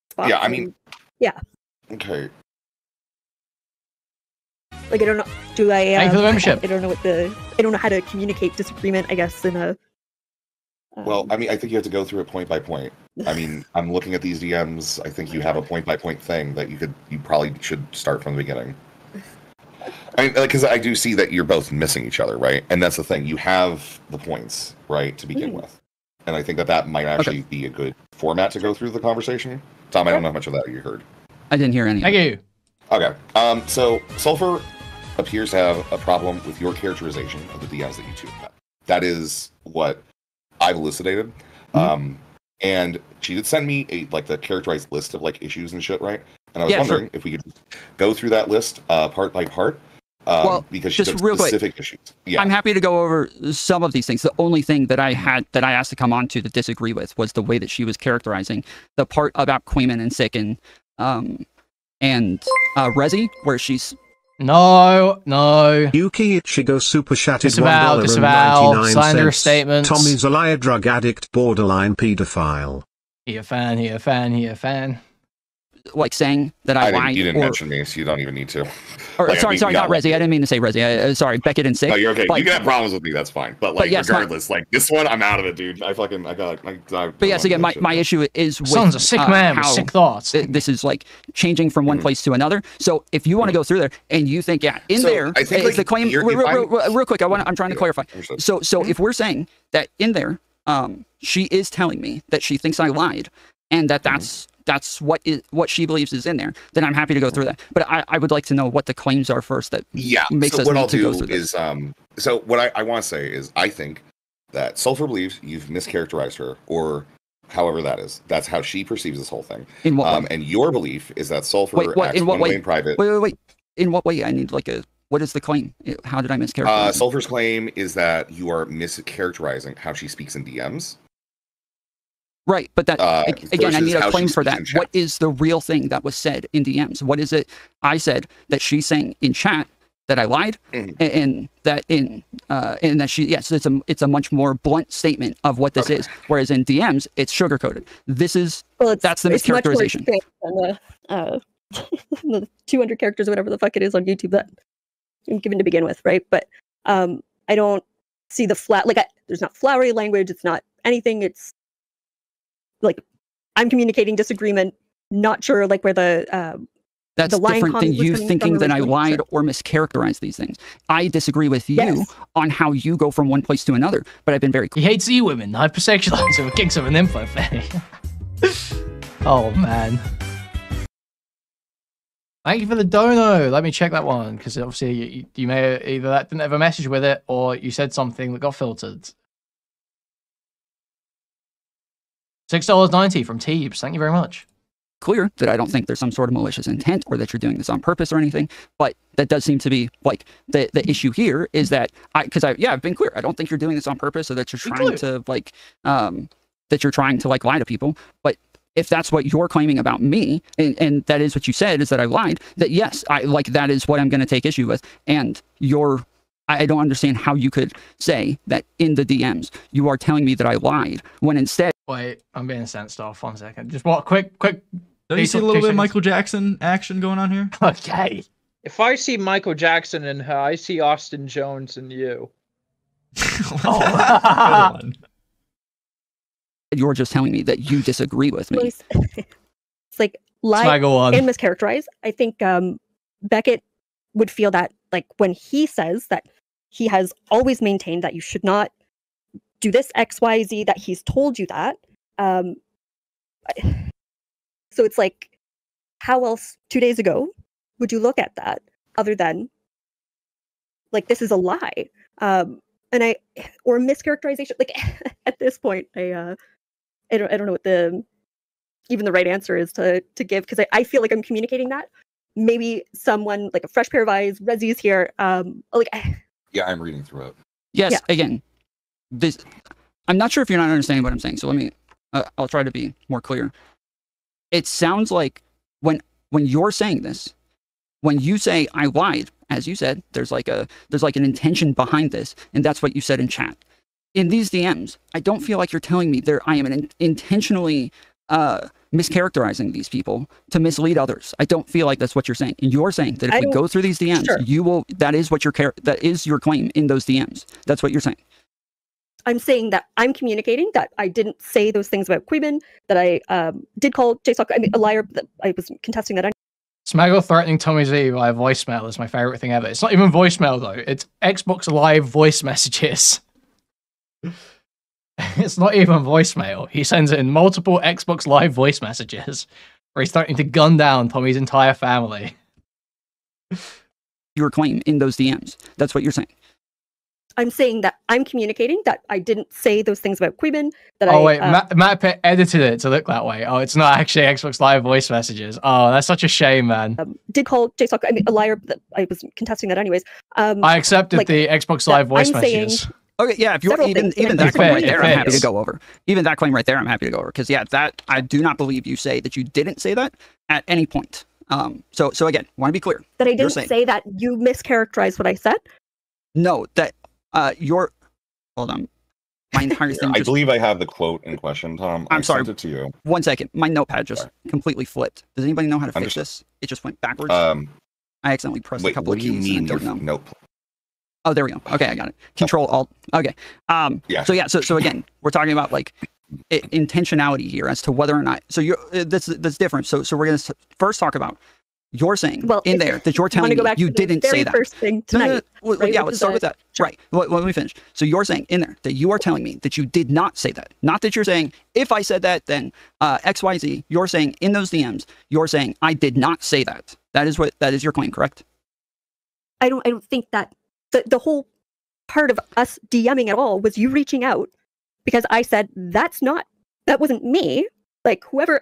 spots. Yeah, I mean, yeah. Okay. Like, I don't know. Do I? Thank you for the membership. I don't know I don't know how to communicate disagreement. I guess in a. Well, I mean, I think you have to go through it point by point. I mean, I'm looking at these DMs. I think you have a point by point thing that you probably should start from the beginning. I mean, because I do see that you're both missing each other, right? And that's the thing. You have the points, right, to begin with. And I think that might actually be a good format to go through the conversation. Tom, I don't know how much of that you heard. I didn't hear any. Thank you. Okay. So Svlphur appears to have a problem with your characterization of the DMs that you two have. That is what I've elucidated. And she did send me the characterized list of issues and shit, right? And I was wondering if we could go through that list part by part. Because she just took specific issues. Yeah. I'm happy to go over some of these things. The only thing that I asked to come on to disagree with was the way that she was characterizing the part about Kuihman and Sicken and Rezi, where she's No. Yuki Ichigo super chatted Disavow. $1.99. Slanderous statements. Tommy's a liar, drug addict, borderline pedophile. He a fan. Like saying that I lied. You didn't mention me, so you don't even need to. Sorry, not Rezi. I didn't mean to say Rezi. Sorry, Beckett and Sick. No, you're okay. You can have problems with me. That's fine. But yes, regardless, this one, I'm out of it, dude. But yes, again, my issue is with Son's a sick man with sick thoughts. This is changing from one place to another. So if you want to go through there and you think, there, I think the claim. Real quick, I'm trying to clarify. So if we're saying that in there, she is telling me that she thinks I lied, and that's what she believes is in there, then I'm happy to go through that. But I would like to know what the claims are first that makes us need to go through this. So what I want to say is I think that Svlphur believes you've mischaracterized her, or however that is. That's how she perceives this whole thing. In what way? And your belief is that Svlphur acts one way in private. Wait. In what way? I need what is the claim? How did I mischaracterize? Svlphur's claim is that you are mischaracterizing how she speaks in DMs. Right, but that again, I need a claim for that. What is the real thing that was said in DMs? What is it I said that she's saying in chat that I lied, and that she it's a much more blunt statement of what this is. Whereas in DMs, it's sugar coated. That's the mischaracterization. Much more the 200 characters or whatever the fuck it is on YouTube that I'm given to begin with, right? But I don't see the flat there's not flowery language. It's not anything. It's I'm communicating disagreement, not sure where the that's the line different than you thinking that I lied or mischaracterized these things. I disagree with you on how you go from one place to another, but I've been very clear. He hates e-women, hypersexualized with kicks of an info fanny. Oh man. Thank you for the dono. Let me check that one, because obviously you may either that didn't have a message with it, or you said something that got filtered. $6.90 from Teebs. Thank you very much. Clear that I don't think there's some sort of malicious intent or that you're doing this on purpose or anything, but that does seem to be the issue here is that I've been clear. I don't think you're doing this on purpose or that you're trying to lie to people, but if that's what you're claiming about me, and that is what you said, is that I lied, that yes, that is what I'm going to take issue with. And I don't understand how you could say that in the DMs you are telling me that I lied when instead. Wait, I'm being sensed off. 1 second. Just what? Quick. Don't you see a little bit of Michael Jackson action going on here? Okay. If I see Michael Jackson in her, I see Austin Jones in you. Oh, you're just telling me that you disagree with me. It's like lie and mischaracterize. I think Beckett would feel that, like, when he says that he has always maintained that you should not do this X, Y, Z, that he's told you that. So it's like, how else 2 days ago would you look at that other than, like, this is a lie? Or mischaracterization. Like, at this point, I don't know what even the right answer is to give, because I feel like I'm communicating that. Maybe someone, like a fresh pair of eyes, Rezzy's here. Yeah, I'm reading through it. Yes, yeah. Again, I'm not sure if you're not understanding what I'm saying, so let me, I'll try to be more clear. It sounds like when you're saying this, when you say I lied, as you said, there's like an intention behind this, and that's what you said in chat. In these DMs, I don't feel like you're telling me I am intentionally mischaracterizing these people to mislead others. I don't feel like that's what you're saying. And you're saying that if we go through these DMs, sure, you will. That is your claim in those DMs. That's what you're saying. I'm saying that I'm communicating that I didn't say those things about Kuihman, that I did call JSOC a liar, that I was contesting that. Smaggle threatening Tommy Z via voicemail is my favorite thing ever. It's not even voicemail though. It's Xbox Live voice messages. It's not even voicemail. He sends in multiple Xbox Live voice messages where he's threatening to gun down Tommy's entire family. Your claim in those DMs. That's what you're saying. I'm saying that I'm communicating that I didn't say those things about Kuihman. Wait, Matt Pitt edited it to look that way. Oh, it's not actually Xbox Live voice messages. Oh, that's such a shame, man. Did call JSOC a liar, but I was contesting that anyways. I accepted the Xbox Live voice messages. Okay, yeah, if you're even that claim right there, I'm happy to go over. Even that claim right there, I'm happy to go over. Because, yeah, that I do not believe you say that you didn't say that at any point. So again, want to be clear. That I didn't say that you mischaracterized what I said? No, that hold on. My entire thing I believe I have the quote in question, Tom. I'm sorry. Sent it to you. 1 second. My notepad just completely flipped. Does anybody know how to fix this? It just went backwards. I accidentally pressed a couple of keys. What do you mean? I don't know. Nope. Oh, there we go. Okay, I got it. Control Alt. Okay. Yeah. So again, we're talking about like intentionality here as to whether or not. So that's different. So we're gonna first talk about you're saying in there that you're telling me you didn't say that. First thing tonight. Right? Yeah, let's start with that. Sure. Right. Let me finish. So you're saying in there that you are telling me that you did not say that. Not that you're saying if I said that then X Y Z. You're saying in those DMs you're saying I did not say that. That is your claim, correct? I don't think that. The whole part of us DMing at all was you reaching out because I said that wasn't me. Like whoever,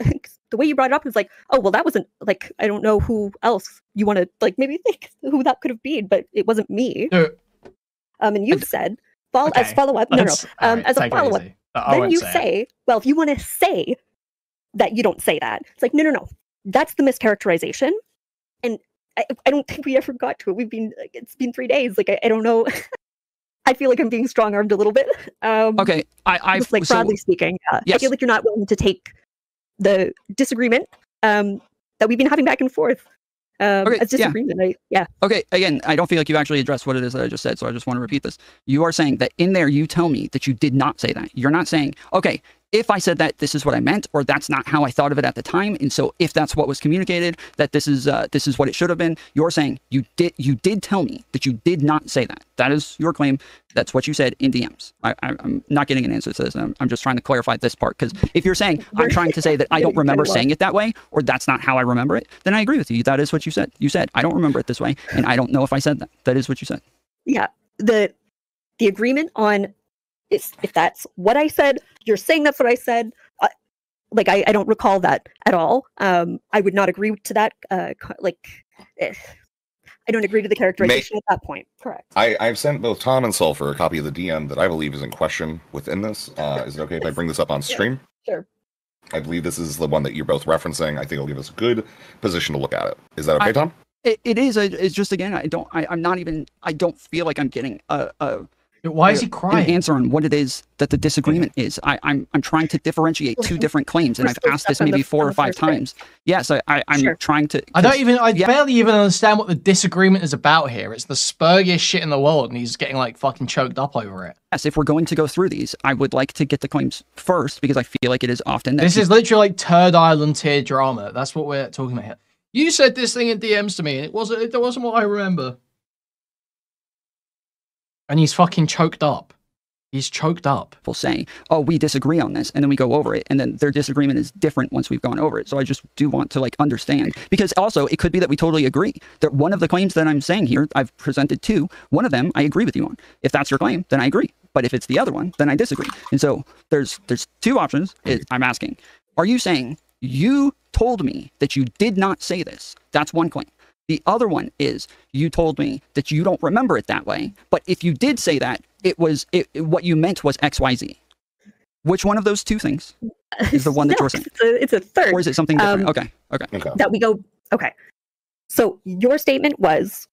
the way you brought it up was like, oh well, that wasn't like I don't know who else you want to like maybe think who that could have been, but it wasn't me. And you said as follow up, as a follow up, then you say, well, if you want to say that you don't say that, it's like no, that's the mischaracterization, and. I don't think we ever got to it. It's been 3 days. Like I don't know. I feel like I'm being strong armed a little bit. Okay, just like broadly speaking, yes. I feel like you're not willing to take the disagreement that we've been having back and forth as disagreement. Yeah. Okay. Again, I don't feel like you actually addressed what it is that I just said, so I just want to repeat this. You are saying that in there you tell me that you did not say that. You're not saying okay. If I said that, this is what I meant, or that's not how I thought of it at the time, and so if that's what was communicated, that this is what it should have been. You're saying you did tell me that you did not say that. That is your claim. That's what you said in DMs. I'm not getting an answer to this. I'm just trying to clarify this part because if you're saying I'm trying to say that I don't remember saying it that way, or that's not how I remember it, then I agree with you. That is what you said. You said I don't remember it this way, and I don't know if I said that. That is what you said. Yeah. The agreement on. If that's what I said, you're saying that's what I said. I don't recall that at all. I would not agree to that. I don't agree to the characterization at that point. Correct. I've sent both Tom and Svlphur a copy of the DM that I believe is in question within this. Is it okay if I bring this up on stream? Sure. I believe this is the one that you're both referencing. I think it'll give us a good position to look at it. Is that okay, Tom? It is. It's just, again, I don't feel like I'm getting why is he crying? An answer on what it is that the disagreement is. I'm trying to differentiate two different claims, and I've asked this maybe 4 or 5 times. Yes, I'm trying to. I barely even understand what the disagreement is about here. It's the spurgiest shit in the world, and he's getting like fucking choked up over it. Yes, if we're going to go through these, I would like to get the claims first, because I feel like it is often that this is literally like Turd Island tier drama. That's what we're talking about here. You said this thing in DMs to me, and it wasn't what I remember. And he's fucking choked up. He's choked up. People saying, oh, we disagree on this, and then we go over it, and then their disagreement is different once we've gone over it. So I just do want to like understand, because also it could be that we totally agree. That one of the claims that I'm saying here, I've presented 2. One of them I agree with you on. If that's your claim, then I agree. But if it's the other one, then I disagree. And so there's 2 options. I'm asking, are you saying you told me that you did not say this? That's one claim. The other one is you told me that you don't remember it that way, but if you did say that, what you meant was XYZ. Which one of those 2 things is the one that you're saying? It's a third. Or is it something different? Okay. That we go, okay. So your statement was,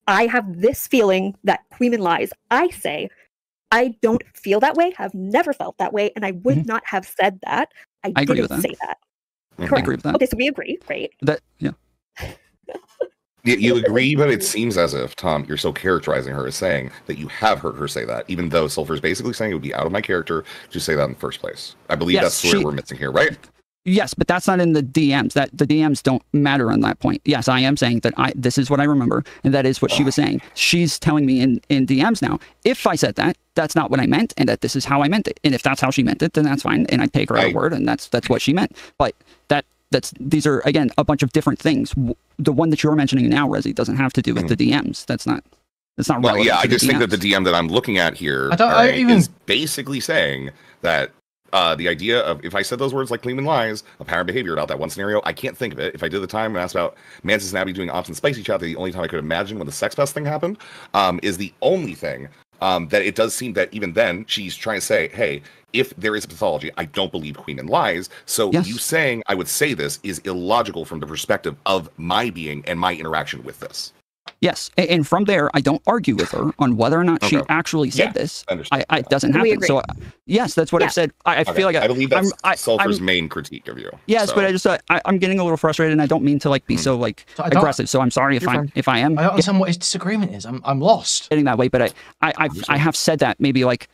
I have this feeling that Kuihman lies. I say, I don't feel that way, have never felt that way, and I would not have said that. I agree didn't with that. say that. Correct. I agree with that. Okay, so we agree. Great. Yeah. You agree, but it seems as if, Tom, you're still characterizing her as saying that you have heard her say that, even though Svlphur is basically saying it would be out of my character to say that in the first place. I believe that's where we're missing here, right? Yes, but that's not in the DMs. That the DMs don't matter on that point. Yes, I am saying that this is what I remember, and that is what she was saying. She's telling me in DMs now, if I said that, that's not what I meant, and that this is how I meant it. And if that's how she meant it, then that's fine, and I take her at her word, and that's what she meant. But these are, again, a bunch of different things. The one that you're mentioning now, Resi, doesn't have to do with the DMs. That's not well, yeah, I just think that the DM that I'm looking at here is basically saying that the idea of, if I said those words like Kuihman lies, apparent behavior about that one scenario, I can't think of it. If I did the time and asked about Mantis and Abby doing Ops and Spicy Chat, the only time I could imagine when the Sex Fest thing happened, is the only thing that it does seem that even then she's trying to say, hey, if there is a pathology, I don't believe Kuihman lies. So you saying I would say this is illogical from the perspective of my being and my interaction with this. Yes, and from there, I don't argue with her on whether or not she actually said this. It doesn't happen. So, yes, that's what I've said. I feel like I believe that's Svlphur's main critique of you. Yes, but I just I'm getting a little frustrated, and I don't mean to like be so aggressive. So I'm sorry if I am. I don't understand what his disagreement is. I'm lost. Getting that way, but I have said that maybe like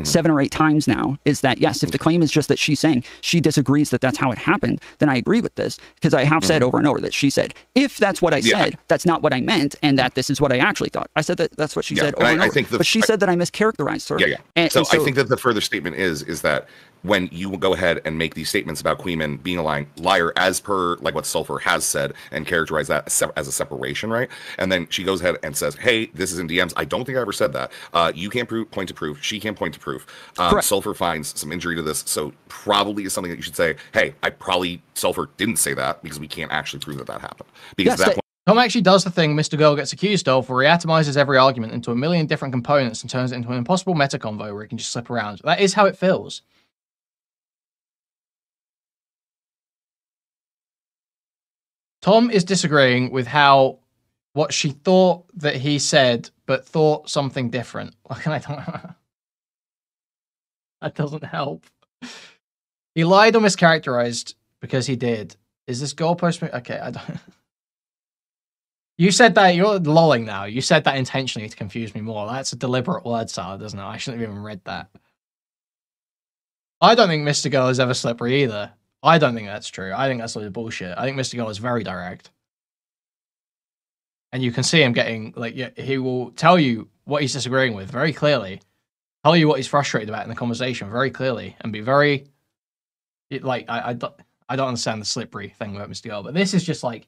7 or 8 times now, is that yes, if the claim is just that she's saying she disagrees that that's how it happened, then I agree with this, because I have said over and over that she said, if that's what I said, that's not what I meant, and that this is what I actually thought. I said that's what she said over and over. But she said that I mischaracterized her. So I think that the further statement is that when you go ahead and make these statements about Kuihman being a liar as per like what Svlphur has said and characterize that as a separation, right? And then she goes ahead and says, hey, this is in DMs. I don't think I ever said that. You can't point to proof. She can't point to proof. Svlphur finds some injury to this. So probably is something that you should say, hey, Svlphur didn't say that because we can't actually prove that happened. Because Tom actually does the thing Mr. Girl gets accused of, where he atomizes every argument into a million different components and turns it into an impossible meta convo where he can just slip around. That is how it feels. Tom is disagreeing with what she thought that he said, but thought something different. That doesn't help. He lied or mischaracterized because he did. Is this goalpost? Okay, I don't. You said that, you're lolling now. You said that intentionally to confuse me more. That's a deliberate word salad, isn't it? I shouldn't have even read that. I don't think Mr. Girl is ever slippery either. I don't think that's true. I think that's a load of bullshit. I think Mr. Girl is very direct. And you can see him getting, he will tell you what he's disagreeing with very clearly. Tell you what he's frustrated about in the conversation very clearly. And be very, I don't understand the slippery thing about Mr. Girl. But this is just like,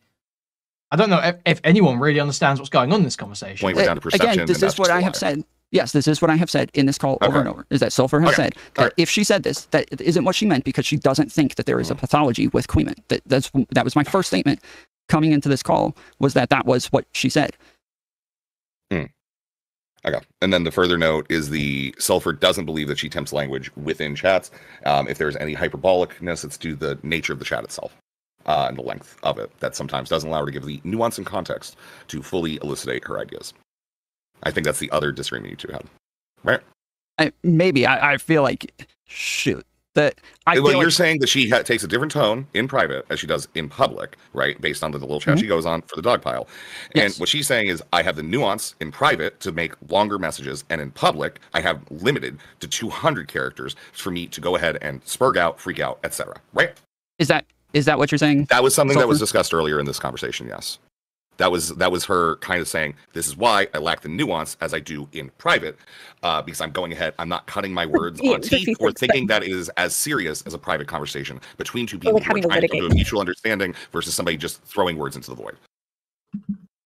I don't know if anyone really understands what's going on in this conversation. Again, this is what I have said. Yes, this is what I have said in this call over and over, is that Svlphur has said that if she said this, that it isn't what she meant because she doesn't think that there is a pathology with Kuihman. That was my first statement coming into this call, was that was what she said. Okay. And then the further note is the Svlphur doesn't believe that she tempts language within chats. If there's any hyperbolicness, it's due to the nature of the chat itself and the length of it that sometimes doesn't allow her to give the nuance and context to fully elucidate her ideas. I think that's the other disagreement you two have, right? I feel like, shoot. You're saying that she takes a different tone in private as she does in public, right? Based on the little chat she goes on for the dog pile. And what she's saying is, I have the nuance in private to make longer messages, and in public, I have limited to 200 characters for me to go ahead and spurg out, freak out, etc. Right? Is that what you're saying? That was something that was discussed earlier in this conversation. Yes. That was her kind of saying, this is why I lack the nuance as I do in private, because I'm going ahead, I'm not cutting my words on teeth or thinking that it is as serious as a private conversation between two people who are trying to come to a mutual understanding versus somebody just throwing words into the void.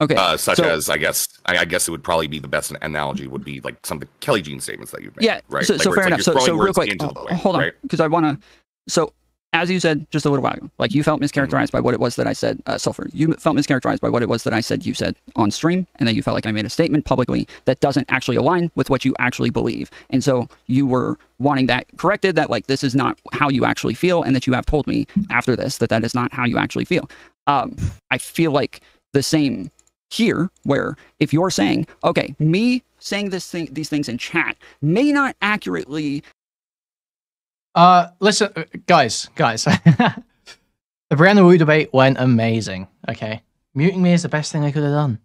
Okay. Such as, I guess it would probably be the best analogy would be like some of the Kelly Jean statements that you've made. Yeah. Right. So fair enough. So real quick, hold on, because I want to. So as you said just a little while ago, like you felt mischaracterized by what it was that I said, Svlphur. You felt mischaracterized by what it was that I said you said on stream, and then you felt like I made a statement publicly that doesn't actually align with what you actually believe. And so you were wanting that corrected, that like this is not how you actually feel, and that you have told me after this that that is not how you actually feel. I feel like the same here, where if you're saying, okay, me saying these things in chat may not accurately. Listen, guys. The Brianna Wu debate went amazing, okay? Muting me is the best thing I could have done.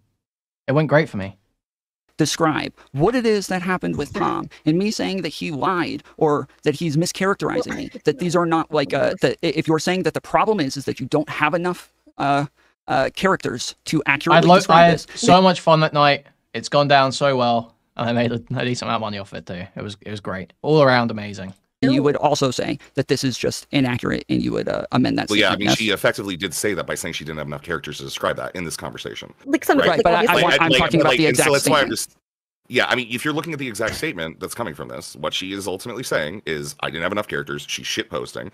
It went great for me. Describe what it is that happened with Tom, and me saying that he lied or that he's mischaracterizing me, that these are not like, that if you're saying that the problem is that you don't have enough characters to accurately describe this. I had so much fun that night. It's gone down so well, and I made a decent amount of money off it too. It was great. All around amazing. And you would also say that this is just inaccurate, and you would amend that. Well, yeah, I mean, she effectively did say that by saying she didn't have enough characters to describe that in this conversation. Like some, right? But I'm talking about the exact statement. Yeah, I mean, if you're looking at the exact statement that's coming from this, what she is ultimately saying is, I didn't have enough characters. She's shit posting.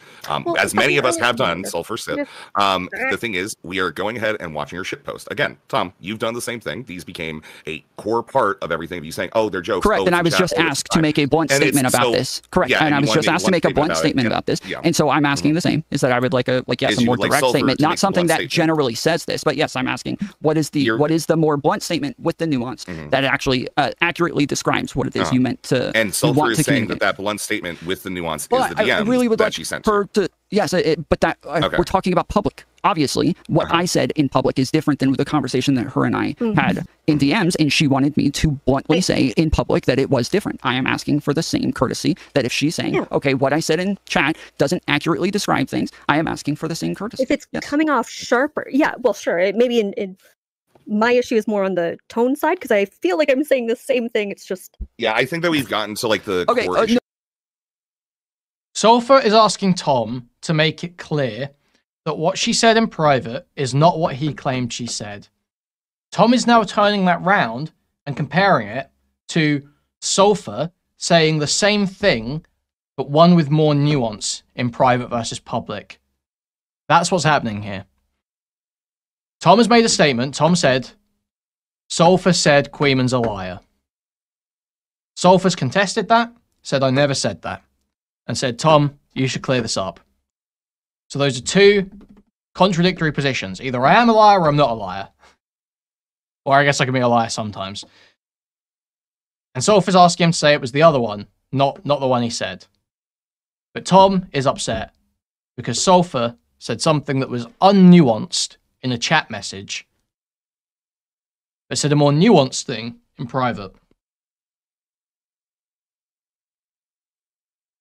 As many of us have done, Svlphur sit. The thing is, we are going ahead and watching her shit post. Again, Tom, you've done the same thing. These became a core part of everything of you saying, oh, they're jokes. Correct, oh, and I was just asked to make a blunt statement about this. Correct, yeah, and I was just asked to make a blunt statement about this. And so I'm asking the same, is that I would like a more direct statement, not something that generally says this, but yes, I'm asking, what is the more blunt statement with the nuance that actually accurately describes what it is you meant to. And Svlphur is saying that blunt statement with the nuance is the DM I really would that like she sent her to. Yes, but that we're talking about public. Obviously, what I said in public is different than the conversation that her and I had in DMs, and she wanted me to bluntly say in public that it was different. I am asking for the same courtesy that if she's saying, okay, what I said in chat doesn't accurately describe things, I am asking for the same courtesy. If it's coming off sharper, yeah, well, sure. Maybe in my issue is more on the tone side, because I feel like I'm saying the same thing. It's just... Yeah, I think that we've gotten to like the core issue. Svlphur is asking Tom to make it clear that what she said in private is not what he claimed she said. Tom is now turning that round and comparing it to Svlphur saying the same thing, but one with more nuance in private versus public. That's what's happening here. Tom has made a statement. Tom said, Svlphur said Kuihman's a liar. Svlphur's contested that, said I never said that, and said, Tom, you should clear this up. So those are two contradictory positions. Either I am a liar or I'm not a liar. Or I guess I can be a liar sometimes. And Svlphur's asking him to say it was the other one, not the one he said. But Tom is upset because Svlphur said something that was unnuanced in a chat message, but said a more nuanced thing in private.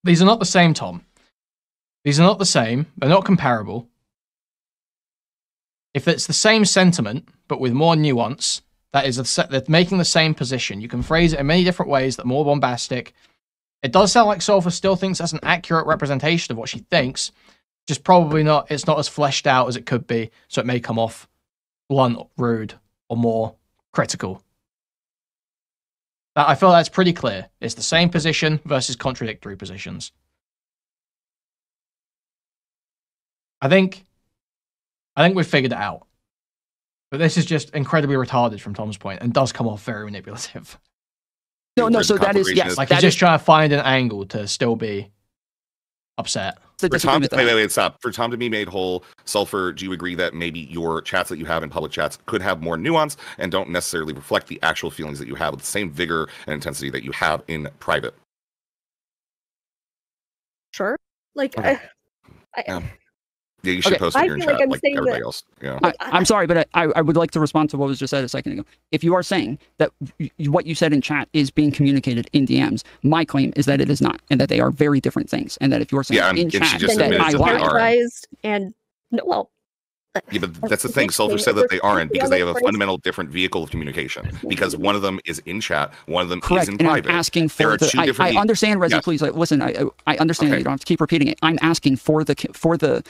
These are not the same, Tom. These are not the same. They're not comparable. If it's the same sentiment, but with more nuance, they're making the same position. You can phrase it in many different ways that are more bombastic. It does sound like Svlphur still thinks that's an accurate representation of what she thinks, just probably not. It's not as fleshed out as it could be, so it may come off blunt, rude, or more critical. I feel that's pretty clear. It's the same position versus contradictory positions. I think we've figured it out. But this is just incredibly retarded from Tom's point and does come off very manipulative. No. So that is yes. Like he's just trying to find an angle to still be upset. For Tom, wait, stop. For Tom to be made whole, Svlphur, do you agree that maybe your chats that you have in public chats could have more nuance and don't necessarily reflect the actual feelings that you have with the same vigor and intensity that you have in private? Sure. Like, okay. Yeah, you should post it here in chat like everybody else. Yeah. I'm sorry, but I would like to respond to what was just said a second ago. If you are saying that what you said in chat is being communicated in DMs, my claim is that it is not, and that they are very different things, and that if you're saying in chat that I lied, and no, well. Yeah, but that's the thing. Svlphur said that they aren't because they have a fundamental different vehicle of communication. Because one of them is in chat, one of them is in private. I'm asking for I understand, Rezi. Yes. Please listen. I understand that you don't have to keep repeating it. I'm asking for the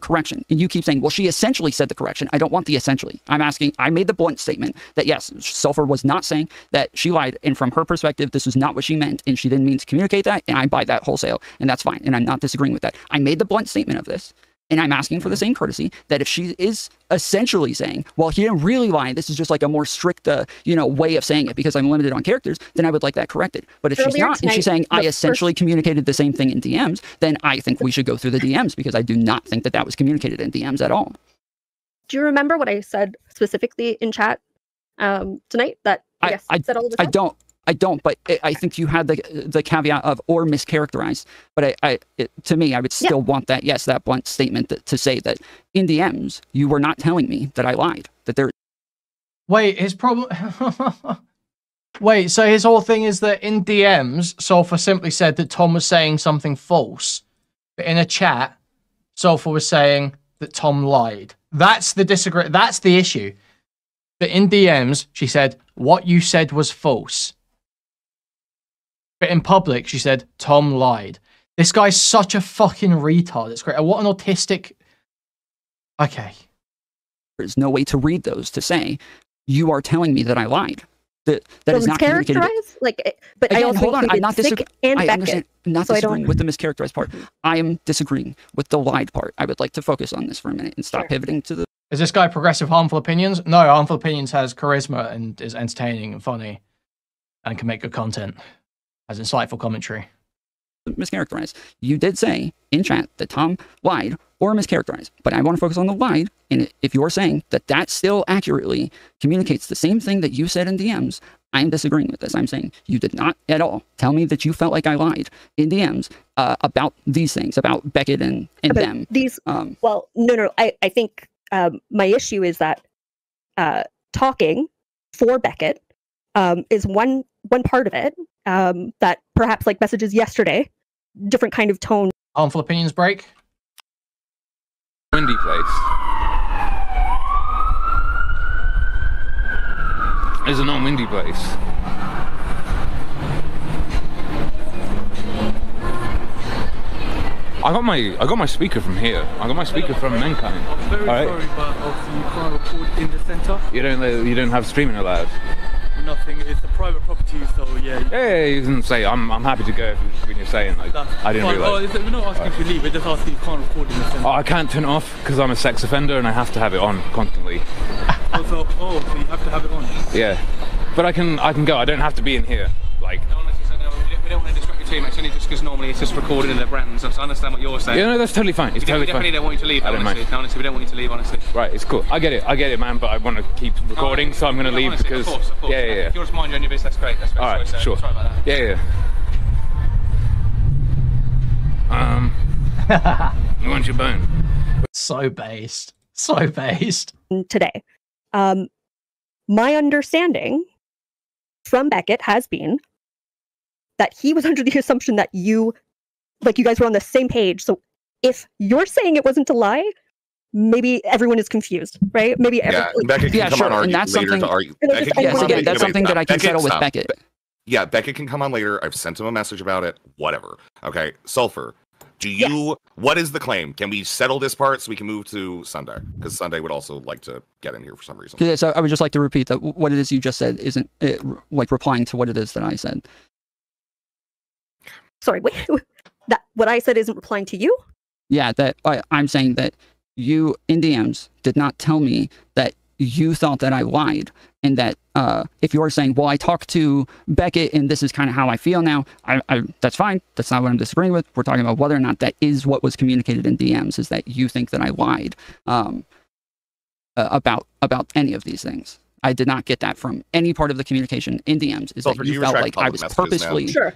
correction, and you keep saying, "Well, she essentially said the correction." I don't want the essentially. I'm asking. I made the blunt statement that yes, Svlphur was not saying that she lied, and from her perspective, this was not what she meant, and she didn't mean to communicate that, and I buy that wholesale, and that's fine, and I'm not disagreeing with that. I made the blunt statement of this. And I'm asking for the same courtesy that if she is essentially saying, well, he didn't really lie, this is just like a more strict, way of saying it because I'm limited on characters, then I would like that corrected. But if she's not, and she's saying, I essentially communicated the same thing in DMs, then I think we should go through the DMs because I do not think that was communicated in DMs at all. Do you remember what I said specifically in chat tonight? That I said all the time? I don't, but I think you had the caveat of or mischaracterized. But to me, I would still want that, yes, that blunt statement to say that in DMs, you were not telling me that I lied. That there. Wait, his problem. Wait, so his whole thing is that in DMs, Svlphur simply said that Tom was saying something false. But in a chat, Svlphur was saying that Tom lied. That's the disagree. That's the issue. But in DMs, she said, what you said was false. But in public, she said, Tom lied. This guy's such a fucking retard. It's great. What an autistic... Okay. There's no way to read those to say, you are telling me that I lied. That is not communicated. But again, I also hold on. I'm not disagreeing. I understand. I'm not disagreeing with the mischaracterized part. I am disagreeing with the lied part. I would like to focus on this for a minute and stop pivoting to the... Is this guy progressive harmful opinions? No, harmful opinions has charisma and is entertaining and funny and can make good content. Has insightful commentary. Mischaracterized. You did say in chat that Tom lied or mischaracterized, but I want to focus on the lied. And if you're saying that still accurately communicates the same thing that you said in DMs, I'm disagreeing with this. I'm saying you did not at all tell me that you felt like I lied in DMs about these things, about Beckett and them. These, well, no. I think my issue is that talking for Beckett is one part of it. That perhaps like messages yesterday, different kind of tone. Harmful opinions break. Windy place. It's a non-windy place. I got my speaker from here. I got my speaker from Mankind. I'm very sorry, but obviously you can't record in the center. You don't have streaming allowed. Nothing. It's a private property, so yeah. Yeah, you can say I'm happy to go when you're saying like I didn't realise. We're not asking to leave. We're just asking you can't record in the centre. Oh, I can't turn it off because I'm a sex offender and I have to have it on constantly. So you have to have it on. Yeah, but I can go. I don't have to be in here. Like. We don't want to distract your team. It's only just because normally it's just recorded in their brands. So I understand what you're saying. Yeah, no, that's totally fine. It's totally fine. We definitely don't want you to leave. Honestly, we don't want you to leave. Honestly. Right, it's cool. I get it, man. But I want to keep recording, so I'm going to leave honestly, because. Of course. Yeah. If you want to mind your own business, that's great. That's great. All right, sure. Sorry about that. Yeah. I want your bone. So based. Today, my understanding from Beckett has been that he was under the assumption that you guys were on the same page. So if you're saying it wasn't a lie, maybe everyone is confused, right? Maybe Beckett can come on and that's something. That's something that I can settle with Beckett. Yeah, Beckett can come on later. I've sent him a message about it. Whatever. Okay, Svlphur. What is the claim? Can we settle this part so we can move to Sunday? Because Sunday would also like to get in here for some reason. Yeah, so I would just like to repeat that what it is you just said isn't like replying to what it is that I said. Sorry, wait. That what I said isn't replying to you? Yeah, that I'm saying that you in DMs did not tell me that you thought that I lied in that if you're saying, well, I talked to Beckett and this is kind of how I feel now, that's fine. That's not what I'm disagreeing with. We're talking about whether or not that is what was communicated in DMs, is that you think that I lied about any of these things. I did not get that from any part of the communication in DMs, is that you felt like I was purposefully... Sure.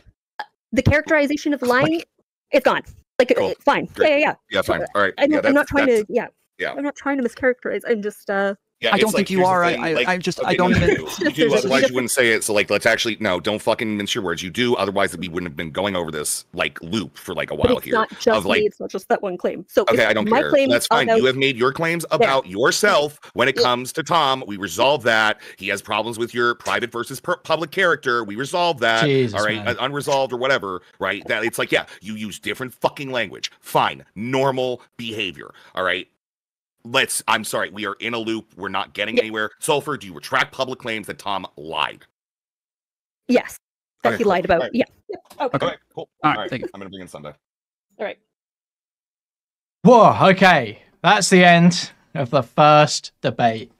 The characterization of lying, it's gone. Like, Cool. Fine. Great. Yeah. Yeah, fine. All right. I'm not trying to, Yeah. I'm not trying to mischaracterize. I'm just, Yeah, I don't think you are. I don't even. You do, otherwise you wouldn't say it. So let's actually don't fucking mince your words. You do, otherwise we wouldn't have been going over this loop for a while it's here. Not just me, it's not just that one claim. So okay, I don't care. That's fine. You have made your claims about yourself when it comes to Tom. We resolved that. He has problems with your private versus public character. We resolved that. Jesus, all right, unresolved or whatever. Right? That it's you use different fucking language. Fine, normal behavior. All right. I'm sorry, we are in a loop. We're not getting anywhere. Svlphur, do you retract public claims that Tom lied? Yes. That he lied about. Right. Yeah. Okay, cool. All right, thank you. I'm going to bring in Sunday. All right. Whoa, okay. That's the end of the first debate.